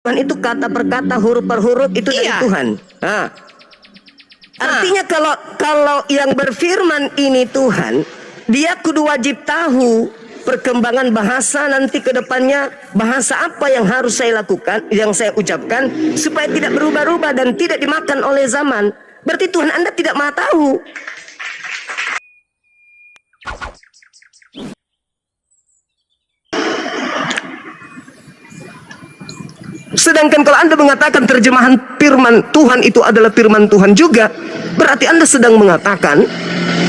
Tuhan itu kata per kata, huruf per huruf itu dari Tuhan. Nah, artinya kalau yang berfirman ini Tuhan, dia kudu wajib tahu perkembangan bahasa nanti ke depannya, bahasa apa yang harus saya lakukan, yang saya ucapkan supaya tidak berubah-ubah dan tidak dimakan oleh zaman. Berarti Tuhan Anda tidak maha tahu. Sedangkan kalau Anda mengatakan terjemahan firman Tuhan itu adalah firman Tuhan juga, berarti Anda sedang mengatakan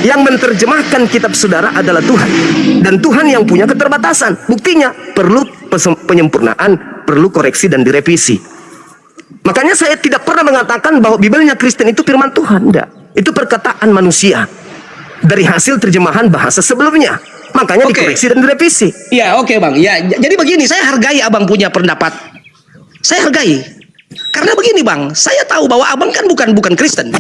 yang menerjemahkan kitab saudara adalah Tuhan. Dan Tuhan yang punya keterbatasan. Buktinya perlu penyempurnaan, perlu koreksi dan direvisi. Makanya saya tidak pernah mengatakan bahwa Bibelnya Kristen itu firman Tuhan. Enggak. Itu perkataan manusia dari hasil terjemahan bahasa sebelumnya. Makanya dikoreksi dan direvisi. Ya, oke Bang. Ya, jadi begini, saya hargai Abang punya pendapat. Saya hargai. Karena begini Bang, saya tahu bahwa Abang kan bukan Kristen.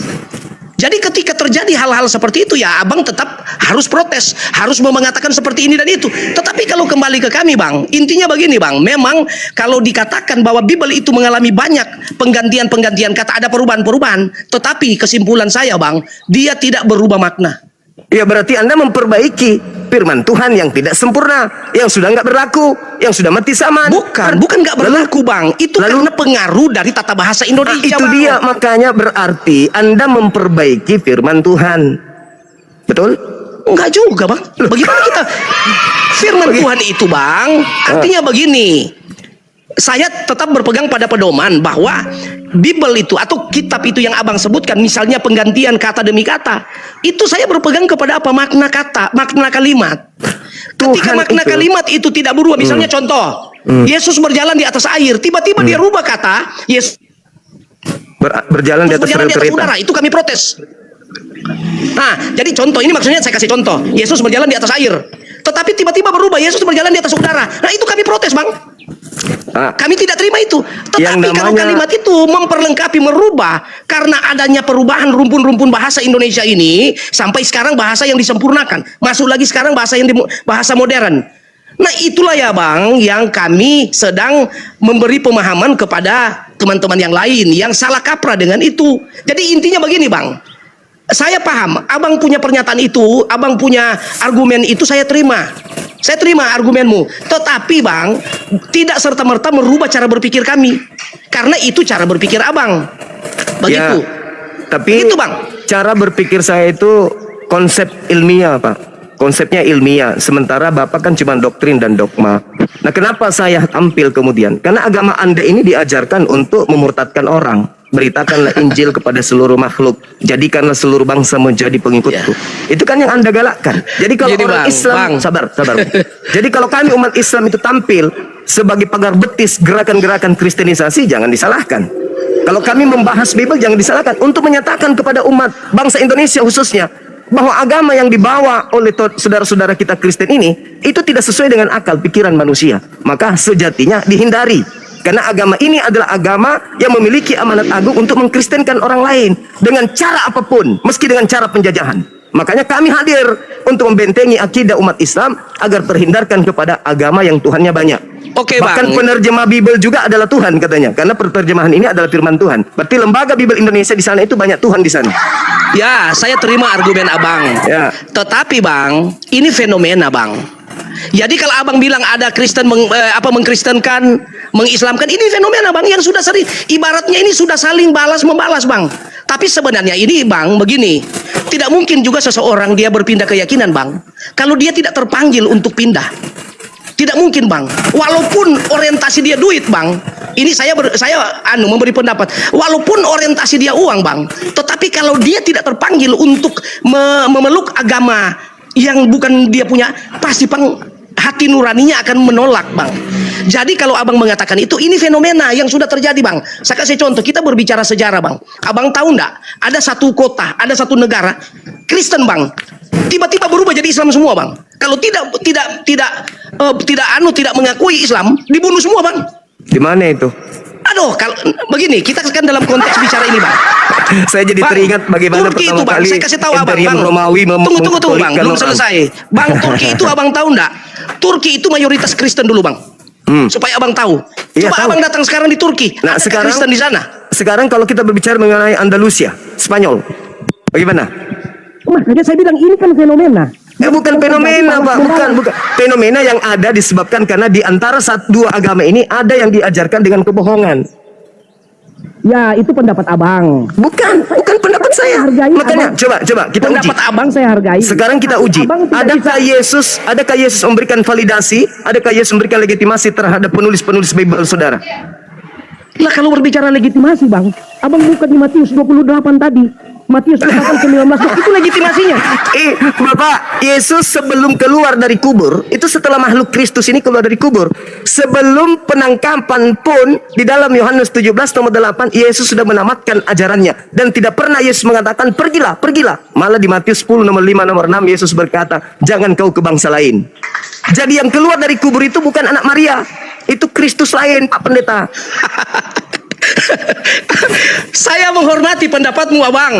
Jadi ketika terjadi hal-hal seperti itu ya Abang tetap harus protes, harus mengatakan seperti ini dan itu. Tetapi kalau kembali ke kami Bang, intinya begini Bang, memang kalau dikatakan bahwa Bible itu mengalami banyak penggantian-penggantian kata, ada perubahan-perubahan, tetapi kesimpulan saya Bang, dia tidak berubah makna. Ya berarti Anda memperbaiki firman Tuhan yang tidak sempurna, yang sudah nggak berlaku, yang sudah mati zaman. Bukan nggak berlaku Bang. Itu karena pengaruh dari tata bahasa Indonesia. Itu Bang. dia, makanya berarti Anda memperbaiki firman Tuhan. Betul? Enggak juga Bang. Bagaimana kita firman Tuhan itu Bang? Artinya begini. Saya tetap berpegang pada pedoman bahwa Bible itu atau kitab itu yang Abang sebutkan, misalnya penggantian kata demi kata, itu saya berpegang kepada apa? Makna kata, makna kalimat. Ketika makna kalimat itu tidak berubah, misalnya contoh, Yesus berjalan di atas air, tiba-tiba dia rubah kata, Yesus berjalan di atas udara, itu kami protes. Nah, jadi contoh ini maksudnya saya kasih contoh, Yesus berjalan di atas air, tetapi tiba-tiba berubah, Yesus berjalan di atas udara. Nah, itu kami protes Bang. Kami tidak terima itu. Tetapi kalau kalimat itu memperlengkapi, merubah karena adanya perubahan rumpun-rumpun bahasa Indonesia ini, sampai sekarang bahasa yang disempurnakan, masuk lagi sekarang bahasa yang bahasa modern. Nah itulah ya Bang yang kami sedang memberi pemahaman kepada teman-teman yang lain yang salah kaprah dengan itu. Jadi intinya begini Bang, saya paham Abang punya pernyataan itu, Abang punya argumen itu, saya terima. Saya terima argumenmu, tetapi Bang tidak serta-merta merubah cara berpikir kami, karena itu cara berpikir Abang. Begitu. Ya, tapi itu Bang. Cara berpikir saya itu konsep ilmiah Pak. Konsepnya ilmiah, sementara Bapak kan cuma doktrin dan dogma. Nah kenapa saya tampil kemudian? Karena agama Anda ini diajarkan untuk memurtadkan orang. Beritakanlah Injil kepada seluruh makhluk, jadikanlah seluruh bangsa menjadi pengikutku. Itu kan yang Anda galakkan. Jadi kalau orang Islam, sabar. Jadi kalau kami umat Islam itu tampil sebagai pagar betis gerakan-gerakan kristenisasi, jangan disalahkan. Kalau kami membahas Bible, jangan disalahkan. Untuk menyatakan kepada umat bangsa Indonesia khususnya bahwa agama yang dibawa oleh saudara-saudara kita Kristen ini itu tidak sesuai dengan akal pikiran manusia, maka sejatinya dihindari. Karena agama ini adalah agama yang memiliki amanat agung untuk mengkristenkan orang lain dengan cara apapun, meski dengan cara penjajahan. Makanya kami hadir untuk membentengi akidah umat Islam agar terhindarkan kepada agama yang Tuhannya banyak. Oke, bahkan Bang. penerjemah Bible juga adalah Tuhan katanya, karena penerjemahan ini adalah firman Tuhan. Berarti lembaga Bible Indonesia di sana itu banyak Tuhan di sana. Ya, saya terima argumen Abang. Ya. Tetapi Bang, ini fenomena Bang. Jadi kalau Abang bilang ada Kristen mengkristenkan, mengislamkan, ini fenomena Bang yang sudah sering, ibaratnya ini sudah saling balas membalas Bang. Tapi sebenarnya ini Bang begini, tidak mungkin juga seseorang dia berpindah keyakinan Bang kalau dia tidak terpanggil untuk pindah. Tidak mungkin Bang, walaupun orientasi dia duit Bang. Ini saya memberi pendapat, walaupun orientasi dia uang Bang, tetapi kalau dia tidak terpanggil untuk memeluk agama yang bukan dia punya, pasti Bang hati nuraninya akan menolak Bang. Jadi kalau Abang mengatakan itu, ini fenomena yang sudah terjadi Bang. Saya kasih contoh, kita berbicara sejarah Bang. Abang tahu enggak, ada satu kota, ada satu negara Kristen Bang, tiba-tiba berubah jadi Islam semua Bang. Kalau tidak mengakui Islam, dibunuh semua Bang. Di mana itu? Aduh, kalau begini, kita kan dalam konteks bicara ini Bang. Saya jadi teringat bagaimana Turki pertama itu Bang, kali saya kasih tahu Abang, Imperium Romawi tunggu Bang, belum orang. selesai Bang. Turki itu Abang tahu enggak, Turki itu mayoritas Kristen dulu Bang. Supaya abang tahu. Iya, Coba tahu. abang datang sekarang di Turki. Nah, Ada sekarang Kristen di sana. Sekarang kalau kita berbicara mengenai Andalusia, Spanyol, bagaimana? Makanya saya bilang ini kan fenomena. Bukan fenomena, Pak. Bukan. Fenomena yang ada disebabkan karena di antara dua agama ini ada yang diajarkan dengan kebohongan. Ya, itu pendapat abang. Bukan pendapat saya. Hargai, Makanya abang. coba kita uji. Pendapat abang saya hargai. Sekarang kita uji. Abang tidak Adakah Yesus memberikan validasi? Adakah Yesus memberikan legitimasi terhadap penulis-penulis Bible saudara? Lah kalau berbicara legitimasi bang, abang buka di Matius 28 tadi. Matius 28 19 itu legitimasinya. Bapak, Yesus sebelum keluar dari kubur, itu setelah makhluk Kristus ini keluar dari kubur. Sebelum penangkapan pun, di dalam Yohanes 17 nomor 8, Yesus sudah menamatkan ajarannya. Dan tidak pernah Yesus mengatakan, pergilah. Malah di Matius 10 nomor 5 nomor 6, Yesus berkata, jangan kau ke bangsa lain. Jadi yang keluar dari kubur itu bukan anak Maria. Itu Kristus lain, Pak Pendeta. Saya menghormati pendapatmu abang.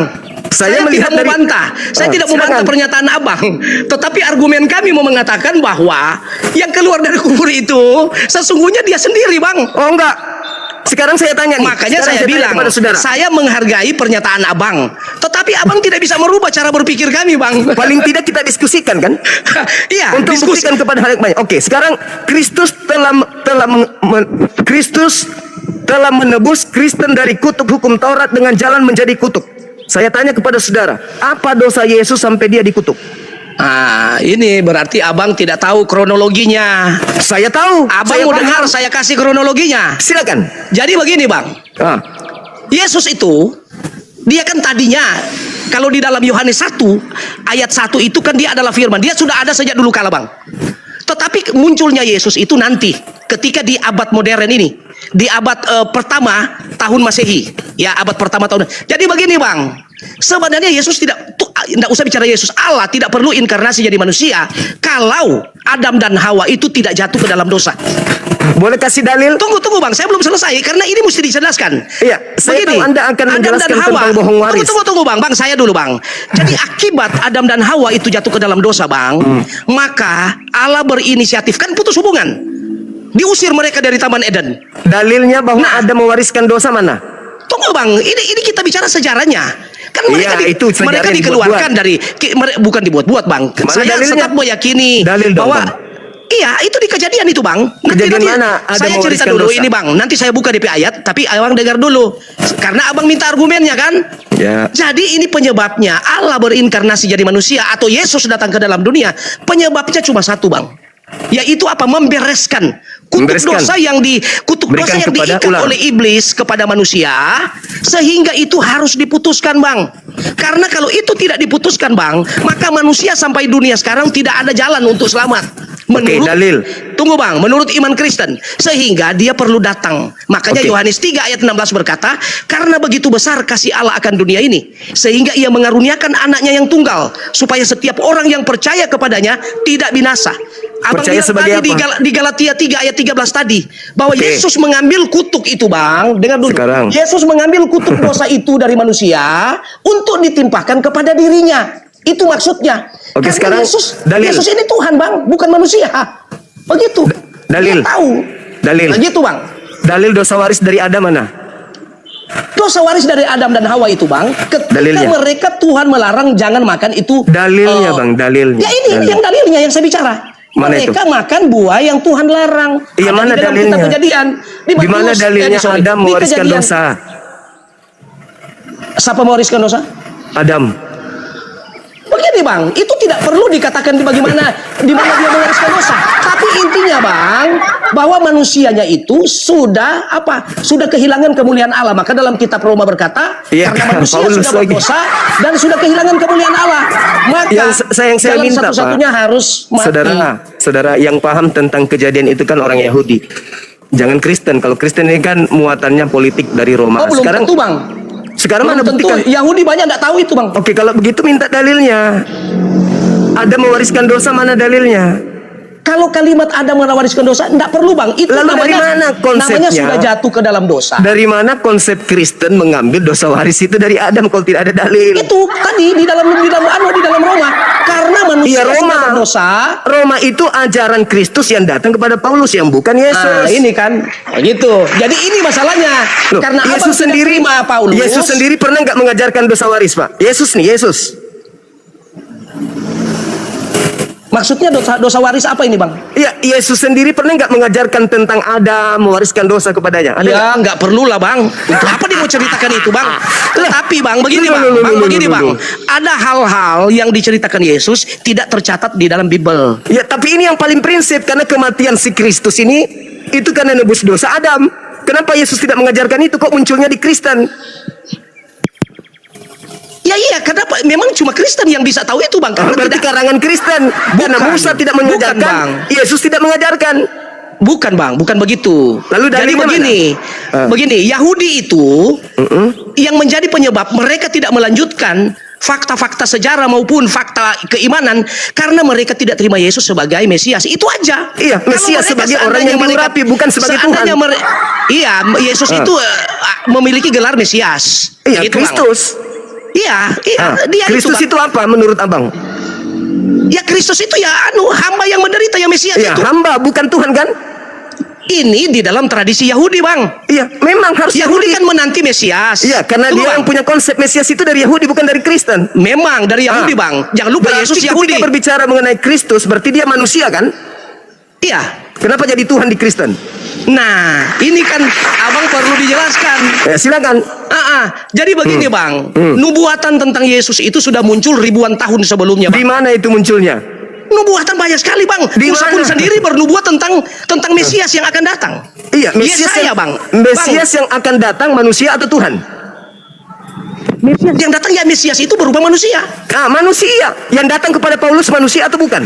Saya melihat tidak dari- membantah. Saya tidak membantah silakan. pernyataan abang. Tetapi argumen kami mau mengatakan bahwa yang keluar dari kubur itu sesungguhnya dia sendiri bang. Oh enggak. Sekarang saya tanya nih. Makanya Sekarang saya tanya bilang, kepada saudara. saya menghargai pernyataan abang. Tetapi abang tidak bisa merubah cara berpikir kami bang. Paling tidak kita diskusikan kan? Iya, Untuk diskusi. membuktikan kepada hal yang banyak. Oke, sekarang Kristus telah menebus Kristen dari kutuk hukum Taurat dengan jalan menjadi kutuk. Saya tanya kepada saudara, apa dosa Yesus sampai dia dikutuk? Ini berarti abang tidak tahu kronologinya. Saya tahu. Abang saya mau paham. dengar saya kasih kronologinya. Silakan. Jadi begini bang, Ah, Yesus itu dia kan tadinya kalau di dalam Yohanes 1 ayat 1 itu kan dia adalah firman. Dia sudah ada sejak dulu kala bang. Tetapi munculnya Yesus itu nanti ketika di abad modern ini, di abad pertama tahun Masehi, ya abad pertama tahun. Jadi begini bang, sebenarnya Yesus tidak usah bicara Yesus, Allah tidak perlu inkarnasi jadi manusia kalau Adam dan Hawa itu tidak jatuh ke dalam dosa. boleh kasih dalil? Tunggu bang, saya belum selesai karena ini mesti dijelaskan. Iya, saya tahu Anda akan Adam menjelaskan dan Hawa, tentang bohong waris. Tunggu bang, saya dulu bang. Jadi akibat Adam dan Hawa itu jatuh ke dalam dosa bang, maka Allah berinisiatif kan putus hubungan, diusir mereka dari Taman Eden. Dalilnya bahwa Nah. ada mewariskan dosa mana? Tunggu bang, ini kita bicara sejarahnya. Kan mereka, Iya, itu sejarah mereka yang dikeluarkan dari bukan dibuat-buat bang. Mana Saya dalilnya? tetap meyakini Dalil dong, bahwa Bang. iya itu di kejadian itu bang. Kejadian mana ada saya cerita mewariskan dulu dosa? ini bang. Nanti saya buka DP ayat, tapi abang dengar dulu. Karena abang minta argumennya kan. Ya. Jadi ini penyebabnya Allah berinkarnasi jadi manusia atau Yesus datang ke dalam dunia. Penyebabnya cuma satu bang. Yaitu apa? Membereskan dosa yang Berikan kepada diikat ular. oleh iblis kepada manusia, sehingga itu harus diputuskan bang. Karena kalau itu tidak diputuskan bang, maka manusia sampai dunia sekarang tidak ada jalan untuk selamat. Oke, dalil. Tunggu bang, menurut iman Kristen, sehingga dia perlu datang. Makanya Oke. Yohanes 3 ayat 16 berkata, karena begitu besar kasih Allah akan dunia ini, sehingga ia mengaruniakan anaknya yang tunggal, supaya setiap orang yang percaya kepadanya tidak binasa. Abang Percaya bilang sebagai tadi apa? di Galatia 3 ayat 13 tadi, bahwa Oke. Yesus mengambil kutuk itu bang. Dengar dulu. Sekarang. Yesus mengambil kutuk dosa itu dari manusia untuk ditimpakan kepada dirinya. Itu maksudnya. Oke, Karena sekarang dalil. Yesus ini Tuhan bang, bukan manusia. Begitu. Dalil. Dia tahu. Dalil. Begitu bang. Dalil dosa waris dari Adam mana? Dosa waris dari Adam dan Hawa itu bang, ketika Dalilnya. mereka Tuhan melarang jangan makan itu. Dalilnya, Bang, dalilnya. Ya ini Dalil. yang dalilnya yang saya bicara. Mana Mereka itu? makan buah yang Tuhan larang. Iya, Ada mana di dalam dalilnya? kitab Kejadian. Di Di mana Matius, dalilnya sorry, Adam di mewariskan Kejadian. dosa? Siapa mewariskan dosa? Adam. Begini bang, itu tidak perlu dikatakan di mana dia mewariskan dosa. Tapi intinya bang, bahwa manusianya itu sudah apa? Sudah kehilangan kemuliaan Allah. Maka dalam kitab Roma berkata, Iya, karena manusia Paulus sudah lagi. berdosa dan sudah kehilangan kemuliaan Allah, maka Yang saya jalan minta, satu-satunya Pak, harus mati. Saudara yang paham tentang kejadian itu kan orang Yahudi. Jangan Kristen. Kalau Kristen ini kan muatannya politik dari Roma. Oh belum Sekarang tentu bang. sekarang Belum mana tentu. buktikan? Yahudi banyak tidak tahu itu bang. Oke, kalau begitu minta dalilnya. Ada mewariskan dosa, mana dalilnya? Kalau kalimat Adam mewariskan dosa, enggak perlu bang. Itu Lalu dari mana konsepnya? namanya sudah jatuh ke dalam dosa. Dari mana konsep Kristen mengambil dosa waris itu dari Adam kalau tidak ada dalil? Itu tadi di dalam Roma. Karena manusia Iya, Roma. sudah berdosa. Roma itu ajaran Kristus yang datang kepada Paulus yang bukan Yesus. Nah, ini kan gitu. Jadi ini masalahnya. Loh, Karena abang Yesus tidak sendiri, terima Paulus. Yesus sendiri pernah nggak mengajarkan dosa waris, Pak? Yesus. Maksudnya dosa waris apa ini bang? Ya, Yesus sendiri pernah nggak mengajarkan tentang Adam mewariskan dosa kepadanya? Ada nggak? Ya nggak perlu lah bang. Untuk apa dia mau ceritakan itu bang? Tetapi bang begini bang, begini bang. Ada hal-hal yang diceritakan Yesus tidak tercatat di dalam Bible. Ya, tapi ini yang paling prinsip karena kematian si Kristus ini itu karena nebus dosa Adam. Kenapa Yesus tidak mengajarkan itu? Kok munculnya di Kristen? Ya iya, kenapa? Memang cuma Kristen yang bisa tahu itu bang. Karena Berarti tidak, karangan Kristen. Karena Bukan. Musa tidak Bukan, mengajarkan, Bang. Yesus tidak mengajarkan. bukan bang, bukan begitu. Lalu Jadi dalilnya begini, mana? begini. Yahudi itu yang menjadi penyebab mereka tidak melanjutkan fakta-fakta sejarah maupun fakta keimanan karena mereka tidak terima Yesus sebagai Mesias. Itu aja. Iya, Kalau Mesias mereka sebagai orang seandainya yang diurapi, bukan sebagai Tuhan. Iya, Yesus itu memiliki gelar Mesias. Iya, Gitu, Bang. Kristus. Iya, dia Kristus itu, itu apa menurut Abang? Ya Kristus itu ya hamba yang menderita ya Mesias Iya, itu. hamba bukan Tuhan kan? Ini di dalam tradisi Yahudi, Bang. Iya, memang harus Yahudi kan menanti Mesias. Iya, karena Tunggu, dia Bang. yang punya konsep Mesias itu dari Yahudi bukan dari Kristen. Memang dari Yahudi, Bang. Jangan lupa Berarti Yesus Yahudi. ketika berbicara mengenai Kristus berarti dia manusia kan? Iya. Kenapa jadi Tuhan di Kristen? Nah, ini kan Abang perlu dijelaskan. Ya, silakan. Jadi begini, Bang. Nubuatan tentang Yesus itu sudah muncul ribuan tahun sebelumnya, Di Bang. mana itu munculnya? Nubuatan banyak sekali, Bang. Di Musa pun mana? sendiri bernubuat tentang Mesias yang akan datang. Iya, Mesias Yesaya, yang, Bang. Mesias yang akan datang manusia atau Tuhan? Mesias. Yang datang ya Mesias itu berupa manusia. Ah, manusia. Yang datang kepada Paulus manusia atau bukan?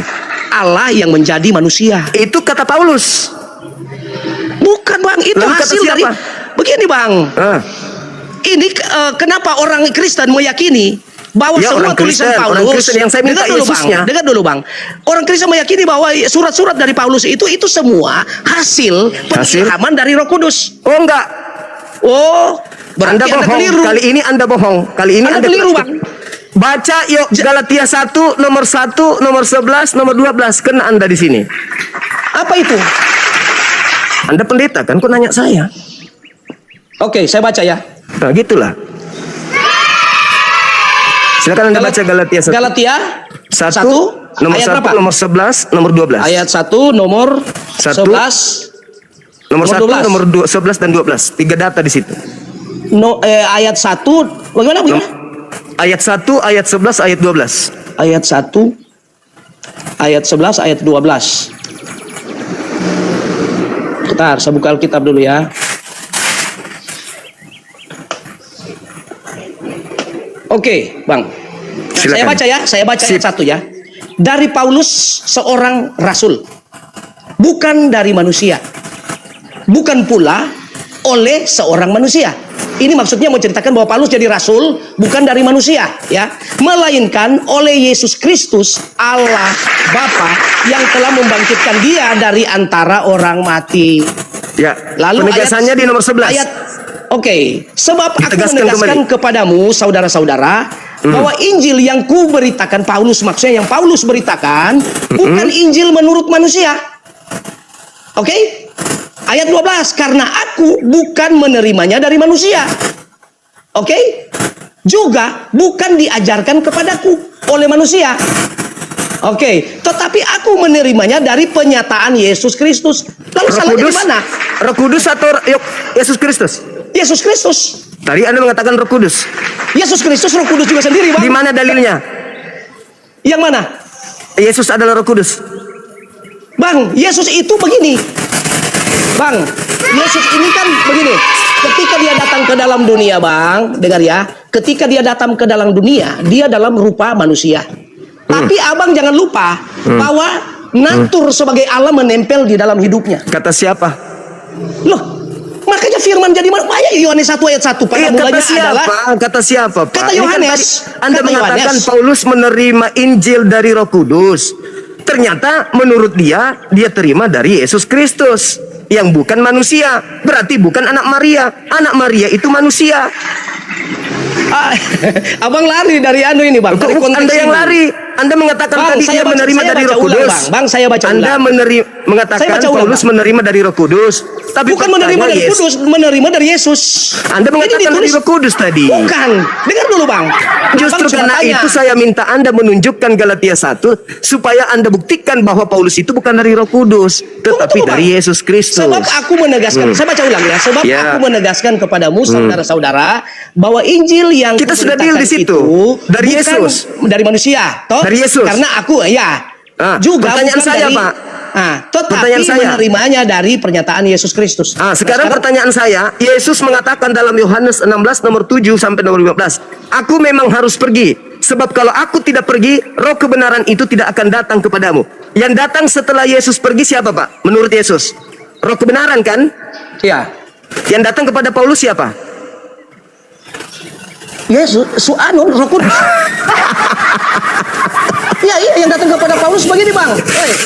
Allah yang menjadi manusia. Itu kata Paulus. Bukan, Bang. Itu Lalu kata hasil dari siapa? begini, Bang. Ah, Ini kenapa orang Kristen meyakini bahwa Ya, semua orang tulisan Kristen, Paulus, orang Kristen yang saya minta dengar dulu, Yesusnya. Bang, dengar dulu, Bang. Orang Kristen meyakini bahwa surat-surat dari Paulus itu semua hasil pengilhaman dari Roh Kudus. oh enggak. Oh, berarti Anda Anda bohong. keliru. Kali ini Anda bohong. Kali ini Anda Anda keliru, Bang. Baca yuk Galatia 1 nomor 1, nomor 11, nomor 12. Kena Anda di sini. Apa itu? Anda pendeta kan kok nanya saya? Oke, saya baca ya. Nah, gitulah. Silakan Anda baca Galatia 1. Galatia 1 1 nomor ayat 1, berapa? nomor 11, nomor 12. Ayat 1 nomor 1, 11 Nomor 1, 12. nomor 11 dan 12. 3 data di situ. ayat 1 bagaimana? Ayat 1, ayat 11, ayat 12. Ayat 1 ayat 11 ayat 12. Bentar, saya buka Alkitab dulu ya. Oke, Bang. Nah, Silakan. saya baca ya, saya baca ayat 1 ya. Dari Paulus seorang rasul, bukan dari manusia, bukan pula oleh seorang manusia. Ini maksudnya menceritakan bahwa Paulus jadi rasul bukan dari manusia, ya, melainkan oleh Yesus Kristus, Allah Bapa yang telah membangkitkan dia dari antara orang mati. Ya, Lalu penegasannya di nomor 11. Oke, sebab aku Ditegaskan menegaskan kembali. kepadamu saudara-saudara bahwa Injil yang ku beritakan Paulus, maksudnya yang Paulus beritakan bukan Injil menurut manusia. Oke? Ayat 12, karena aku bukan menerimanya dari manusia. Oke? Juga bukan diajarkan kepadaku oleh manusia. Oke, tetapi aku menerimanya dari penyataan Yesus Kristus. Lalu Roh salahnya di Kudus, mana? Roh Kudus atau Yesus Kristus? Yesus Kristus. Tadi Anda mengatakan Roh Kudus. Yesus Kristus, Roh Kudus juga sendiri, Bang. Di mana dalilnya? Yang mana? Yesus adalah Roh Kudus. Bang, Yesus itu begini. Bang, Yesus ini kan begini. Ketika dia datang ke dalam dunia, Bang, dengar ya. Ketika dia datang ke dalam dunia, dia dalam rupa manusia. Tapi Abang jangan lupa bahwa natur sebagai Allah menempel di dalam hidupnya. Kata siapa? Loh, makanya firman jadi makanya Yohanes 1 ayat 1 pada Iya, kata mulanya siapa? adalah Kata siapa, Pak? Kata Ini kan Yohanes. tadi Anda Kata mengatakan Yohanes. Paulus menerima Injil dari Roh Kudus. ternyata menurut dia terima dari Yesus Kristus yang bukan manusia. Berarti bukan anak Maria. Anak Maria itu manusia. Ah, abang lari dari anu ini bang. Dari konteks Anda yang ini. lari. Anda mengatakan Bang, tadi dia menerima saya dari baca Roh ulang, Kudus. Bang, saya baca Anda ulang. mengatakan Saya baca ulang, Paulus Bang. menerima dari Roh Kudus. Tapi Bukan menerima faktanya dari Kudus, menerima dari Yesus. Anda Ini mengatakan dari ditulis- Roh Kudus tadi. Bukan. Dengar dulu bang. Justru Abang coba karena tanya. itu saya minta Anda menunjukkan Galatia 1 supaya Anda buktikan bahwa Paulus itu bukan dari Roh Kudus, tetapi Tunggu, Bang. dari Yesus Kristus. Sebab aku menegaskan, saya baca ulang ya. Sebab Ya. aku menegaskan kepadamu saudara-saudara bahwa Injil yang Kita sudah deal di kuberitakan situ. itu Dari bukan Yesus. dari manusia, toh? Dari Yesus. Karena aku ya juga pertanyaan bukan saya, dari, Pak. Tetapi Pertanyaan saya. menerimanya dari pernyataan Yesus Kristus. Sekarang pertanyaan saya, Yesus mengatakan dalam Yohanes 16 nomor 7 sampai nomor 15, aku memang harus pergi, sebab kalau aku tidak pergi, roh kebenaran itu tidak akan datang kepadamu. Yang datang setelah Yesus pergi siapa, Pak? Menurut Yesus, roh kebenaran kan? Ya. Yang datang kepada Paulus siapa? Yesus, Roh Kudus. Ya, yang datang kepada Paulus begini bang.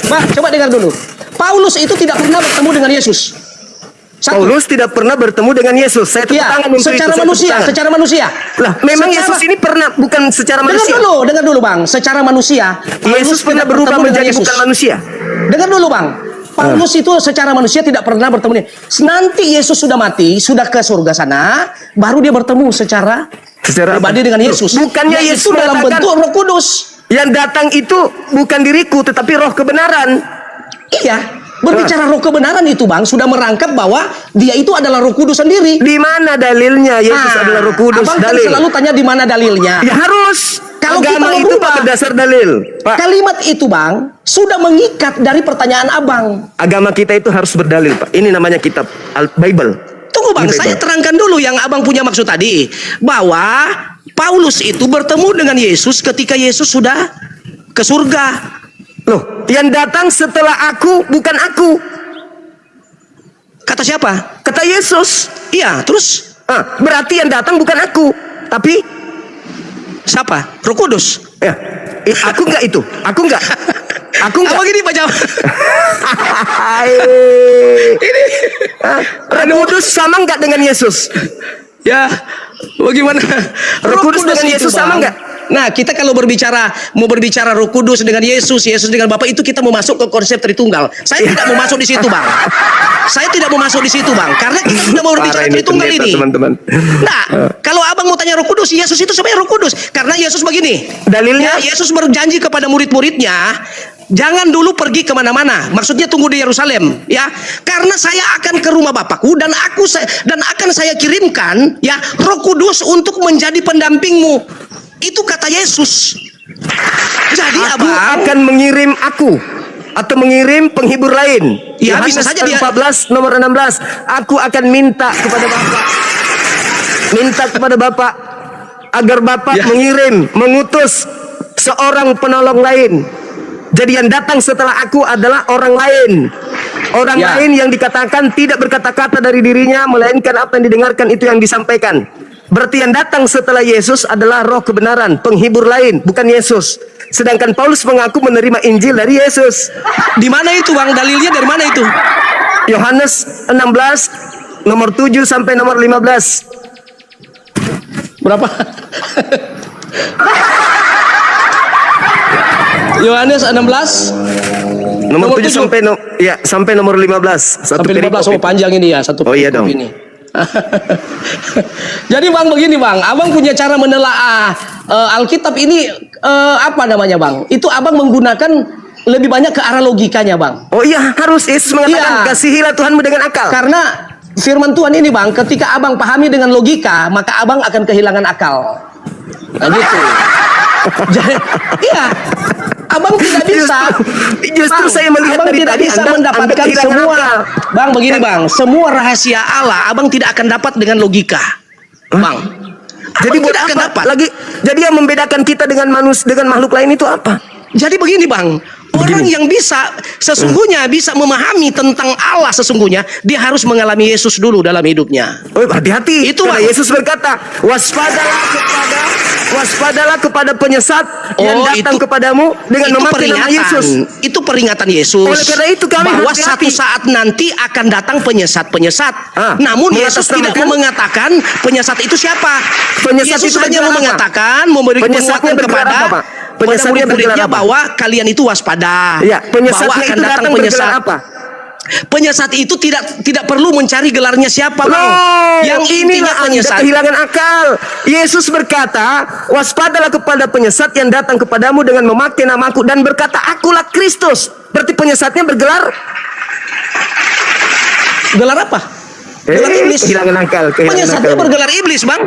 Bang, coba dengar dulu. Paulus itu tidak pernah bertemu dengan Yesus. Satu. Paulus tidak pernah bertemu dengan Yesus. Saya tepuk Ya, tangan untuk secara itu. Saya manusia, tepuk tangan. secara manusia. Lah, memang Secara- Yesus ini pernah bukan secara manusia. dengar dulu bang. Secara manusia, Yesus pernah tidak berubah bertemu dengan menjadi Yesus. bukan manusia. Dengar dulu bang. Paulus itu secara manusia tidak pernah bertemu dengan. Nanti Yesus sudah mati, sudah ke surga sana, baru dia bertemu secara Secara pribadi dengan Yesus. Bukannya Yaitu Yesus dalam mengatakan, bentuk Roh Kudus. yang datang itu bukan diriku tetapi roh kebenaran. Iya, berbicara roh kebenaran itu bang sudah merangkap bahwa dia itu adalah Roh Kudus sendiri. Di mana dalilnya Yesus adalah Roh Kudus? Abang kan Dalil. selalu tanya di mana dalilnya. Ya harus. Kalau kita Agama mau itu berubah, Pak berdasar dalil, Pak. Kalimat itu bang sudah mengikat dari pertanyaan abang. Agama kita itu harus berdalil, Pak. Ini namanya kitab Bible. Tunggu bang, Ini saya Bible. terangkan dulu yang abang punya maksud tadi, bahwa Paulus itu bertemu dengan Yesus ketika Yesus sudah ke surga. Loh, yang datang setelah aku bukan aku. Kata siapa? Kata Yesus. Iya, terus Berarti yang datang bukan aku, tapi siapa? Roh Kudus. ya, aku enggak itu. Aku enggak. Aku enggak. Abang gini Pak Jam. Ini Roh Kudus sama enggak dengan Yesus? Ya, bagaimana? Roh Kudus dengan itu, Yesus sama Bang. nggak? Nah, kita kalau mau berbicara Roh Kudus dengan Yesus, Yesus dengan Bapa, itu kita mau masuk ke konsep Tritunggal. Saya tidak mau masuk di situ, Bang. Saya tidak mau masuk di situ, Bang, karena kita sudah mau berbicara Parah ini Tritunggal pendeta, ini. teman-teman. Nah, kalau abang mau tanya Roh Kudus, Yesus itu sebenarnya Roh Kudus, karena Yesus begini. Dalilnya? Ya, Yesus berjanji kepada murid-muridnya, jangan dulu pergi kemana-mana. Maksudnya tunggu di Yerusalem, ya. Karena saya akan ke rumah Bapakku dan akan saya kirimkan, ya, Roh Kudus untuk menjadi pendampingmu. Itu kata Yesus. Jadi Aku abang akan mengirim atau mengirim penghibur lain. Ya, Yohanes bisa saja dia- 14 nomor 16. Aku akan minta kepada Bapak agar Bapak Ya. mengutus seorang penolong lain. Jadi yang datang setelah aku adalah orang lain. Orang Ya. lain yang dikatakan tidak berkata-kata dari dirinya, melainkan apa yang didengarkan itu yang disampaikan. Berarti yang datang setelah Yesus adalah roh kebenaran, penghibur lain, bukan Yesus. Sedangkan Paulus mengaku menerima Injil dari Yesus. di mana itu, Bang? Dalilnya dari mana itu? Yohanes 16 nomor 7 sampai nomor 15. Berapa? Yohanes 16 Nomor Nomor 7 7. sampai nomor 15. Satu sampai 15. perikop Oh, panjang ini ya, satu Oh, iya perikop dong. ini. Jadi Bang begini Bang, Abang punya cara menelaah Alkitab ini apa namanya Bang? Itu Abang menggunakan lebih banyak ke arah logikanya Bang. Oh iya, harus Yesus mengatakan Iya. kasihilah Tuhanmu dengan akal. Karena firman Tuhan ini Bang, ketika Abang pahami dengan logika, maka Abang akan kehilangan akal. Nah gitu. Jadi, iya. Abang tidak bisa. Justru Bang, saya melihat Abang dari tidak tadi bisa Anda mendapatkan kehilangan semua. akal. Bang, begini Bang, semua rahasia Allah Abang tidak akan dapat dengan logika. Bang. Jadi Abang buat tidak akan apa? dapat. Jadi yang membedakan kita dengan makhluk lain itu apa? Jadi begini Bang, Orang yang bisa sesungguhnya bisa memahami tentang Allah sesungguhnya, dia harus mengalami Yesus dulu dalam hidupnya. Oh, hati-hati. Itu, Karena Bang. Yesus berkata, waspadalah kepada penyesat yang datang kepadamu dengan itu memakai nama Yesus. Itu peringatan Yesus. Oleh karena itu kami bahwa hati-hati. satu saat nanti akan datang penyesat-penyesat. Namun Yesus tidak mengatasnamakan- mengatakan penyesat itu siapa. Penyesat Yesus itu hanya bergelar apa? mengatakan memberi Penyesatnya penguatan bergelar kepada apa, Pak? Penyesatnya bergelar murid-muridnya apa? bahwa kalian itu waspada. Iya, bahwa penyesatnya akan itu datang datang penyesat. bergelar apa? Penyesat itu tidak perlu mencari gelarnya siapa, Bang. Loh, Yang intinya inilah Anda penyesat. kehilangan akal. Yesus berkata, waspadalah kepada penyesat yang datang kepadamu dengan memakai namaku dan berkata, akulah Kristus. Berarti penyesatnya bergelar Gelar apa? Gelar iblis. kehilangan akal. Penyesatnya bergelar iblis, Bang.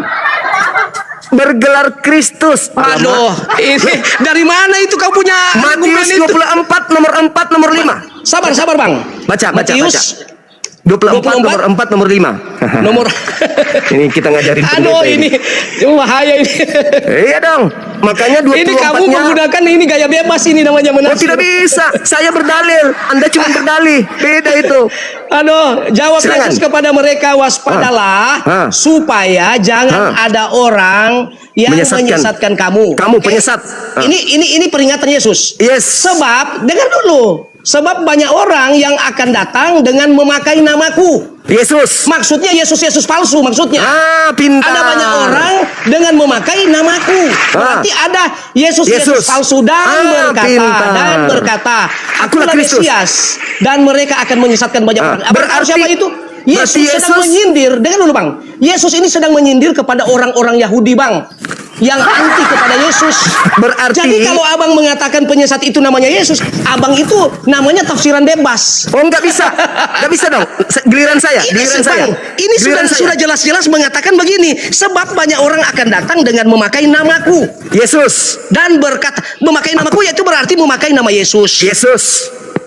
Bergelar Kristus. Aduh, ini dari mana itu kau punya argumen Matius itu? 24 nomor 4 nomor 5. Sabar, Bang. Baca. Matius 24 nomor 4 nomor 5. nomor. Ini kita ngajarin Aduh, pendeta ini bahaya ini. Iya dong. Makanya 24-nya. Ini kamu menggunakan ini gaya bebas ini namanya Oh, menafsir. tidak bisa. Saya berdalil. Anda cuma berdalih. Beda itu. Aduh, jawab Silakan. Yesus kepada mereka, waspadalah supaya jangan ada orang yang menyesatkan kamu. Kamu penyesat. Ini peringatan Yesus. Yes. Sebab dengar dulu. Sebab banyak orang yang akan datang dengan memakai namaku. Yesus. Maksudnya Yesus palsu maksudnya. Pintar. Ada banyak orang dengan memakai namaku. Berarti ada Yesus palsu dan berkata, akulah Mesias, dan mereka akan menyesatkan banyak orang. Berarti siapa itu? Yesus sedang menyindir. Dengar dulu, Bang. Yesus ini sedang menyindir kepada orang-orang Yahudi, Bang, yang anti kepada Yesus. Berarti jadi kalau abang mengatakan penyesat itu namanya Yesus, abang itu namanya tafsiran bebas. Oh, nggak bisa dong. Giliran saya. Bang, ini sudah jelas-jelas mengatakan begini. Sebab banyak orang akan datang dengan memakai namaku. Yesus. Dan berkata, memakai namaku yaitu berarti memakai nama Yesus.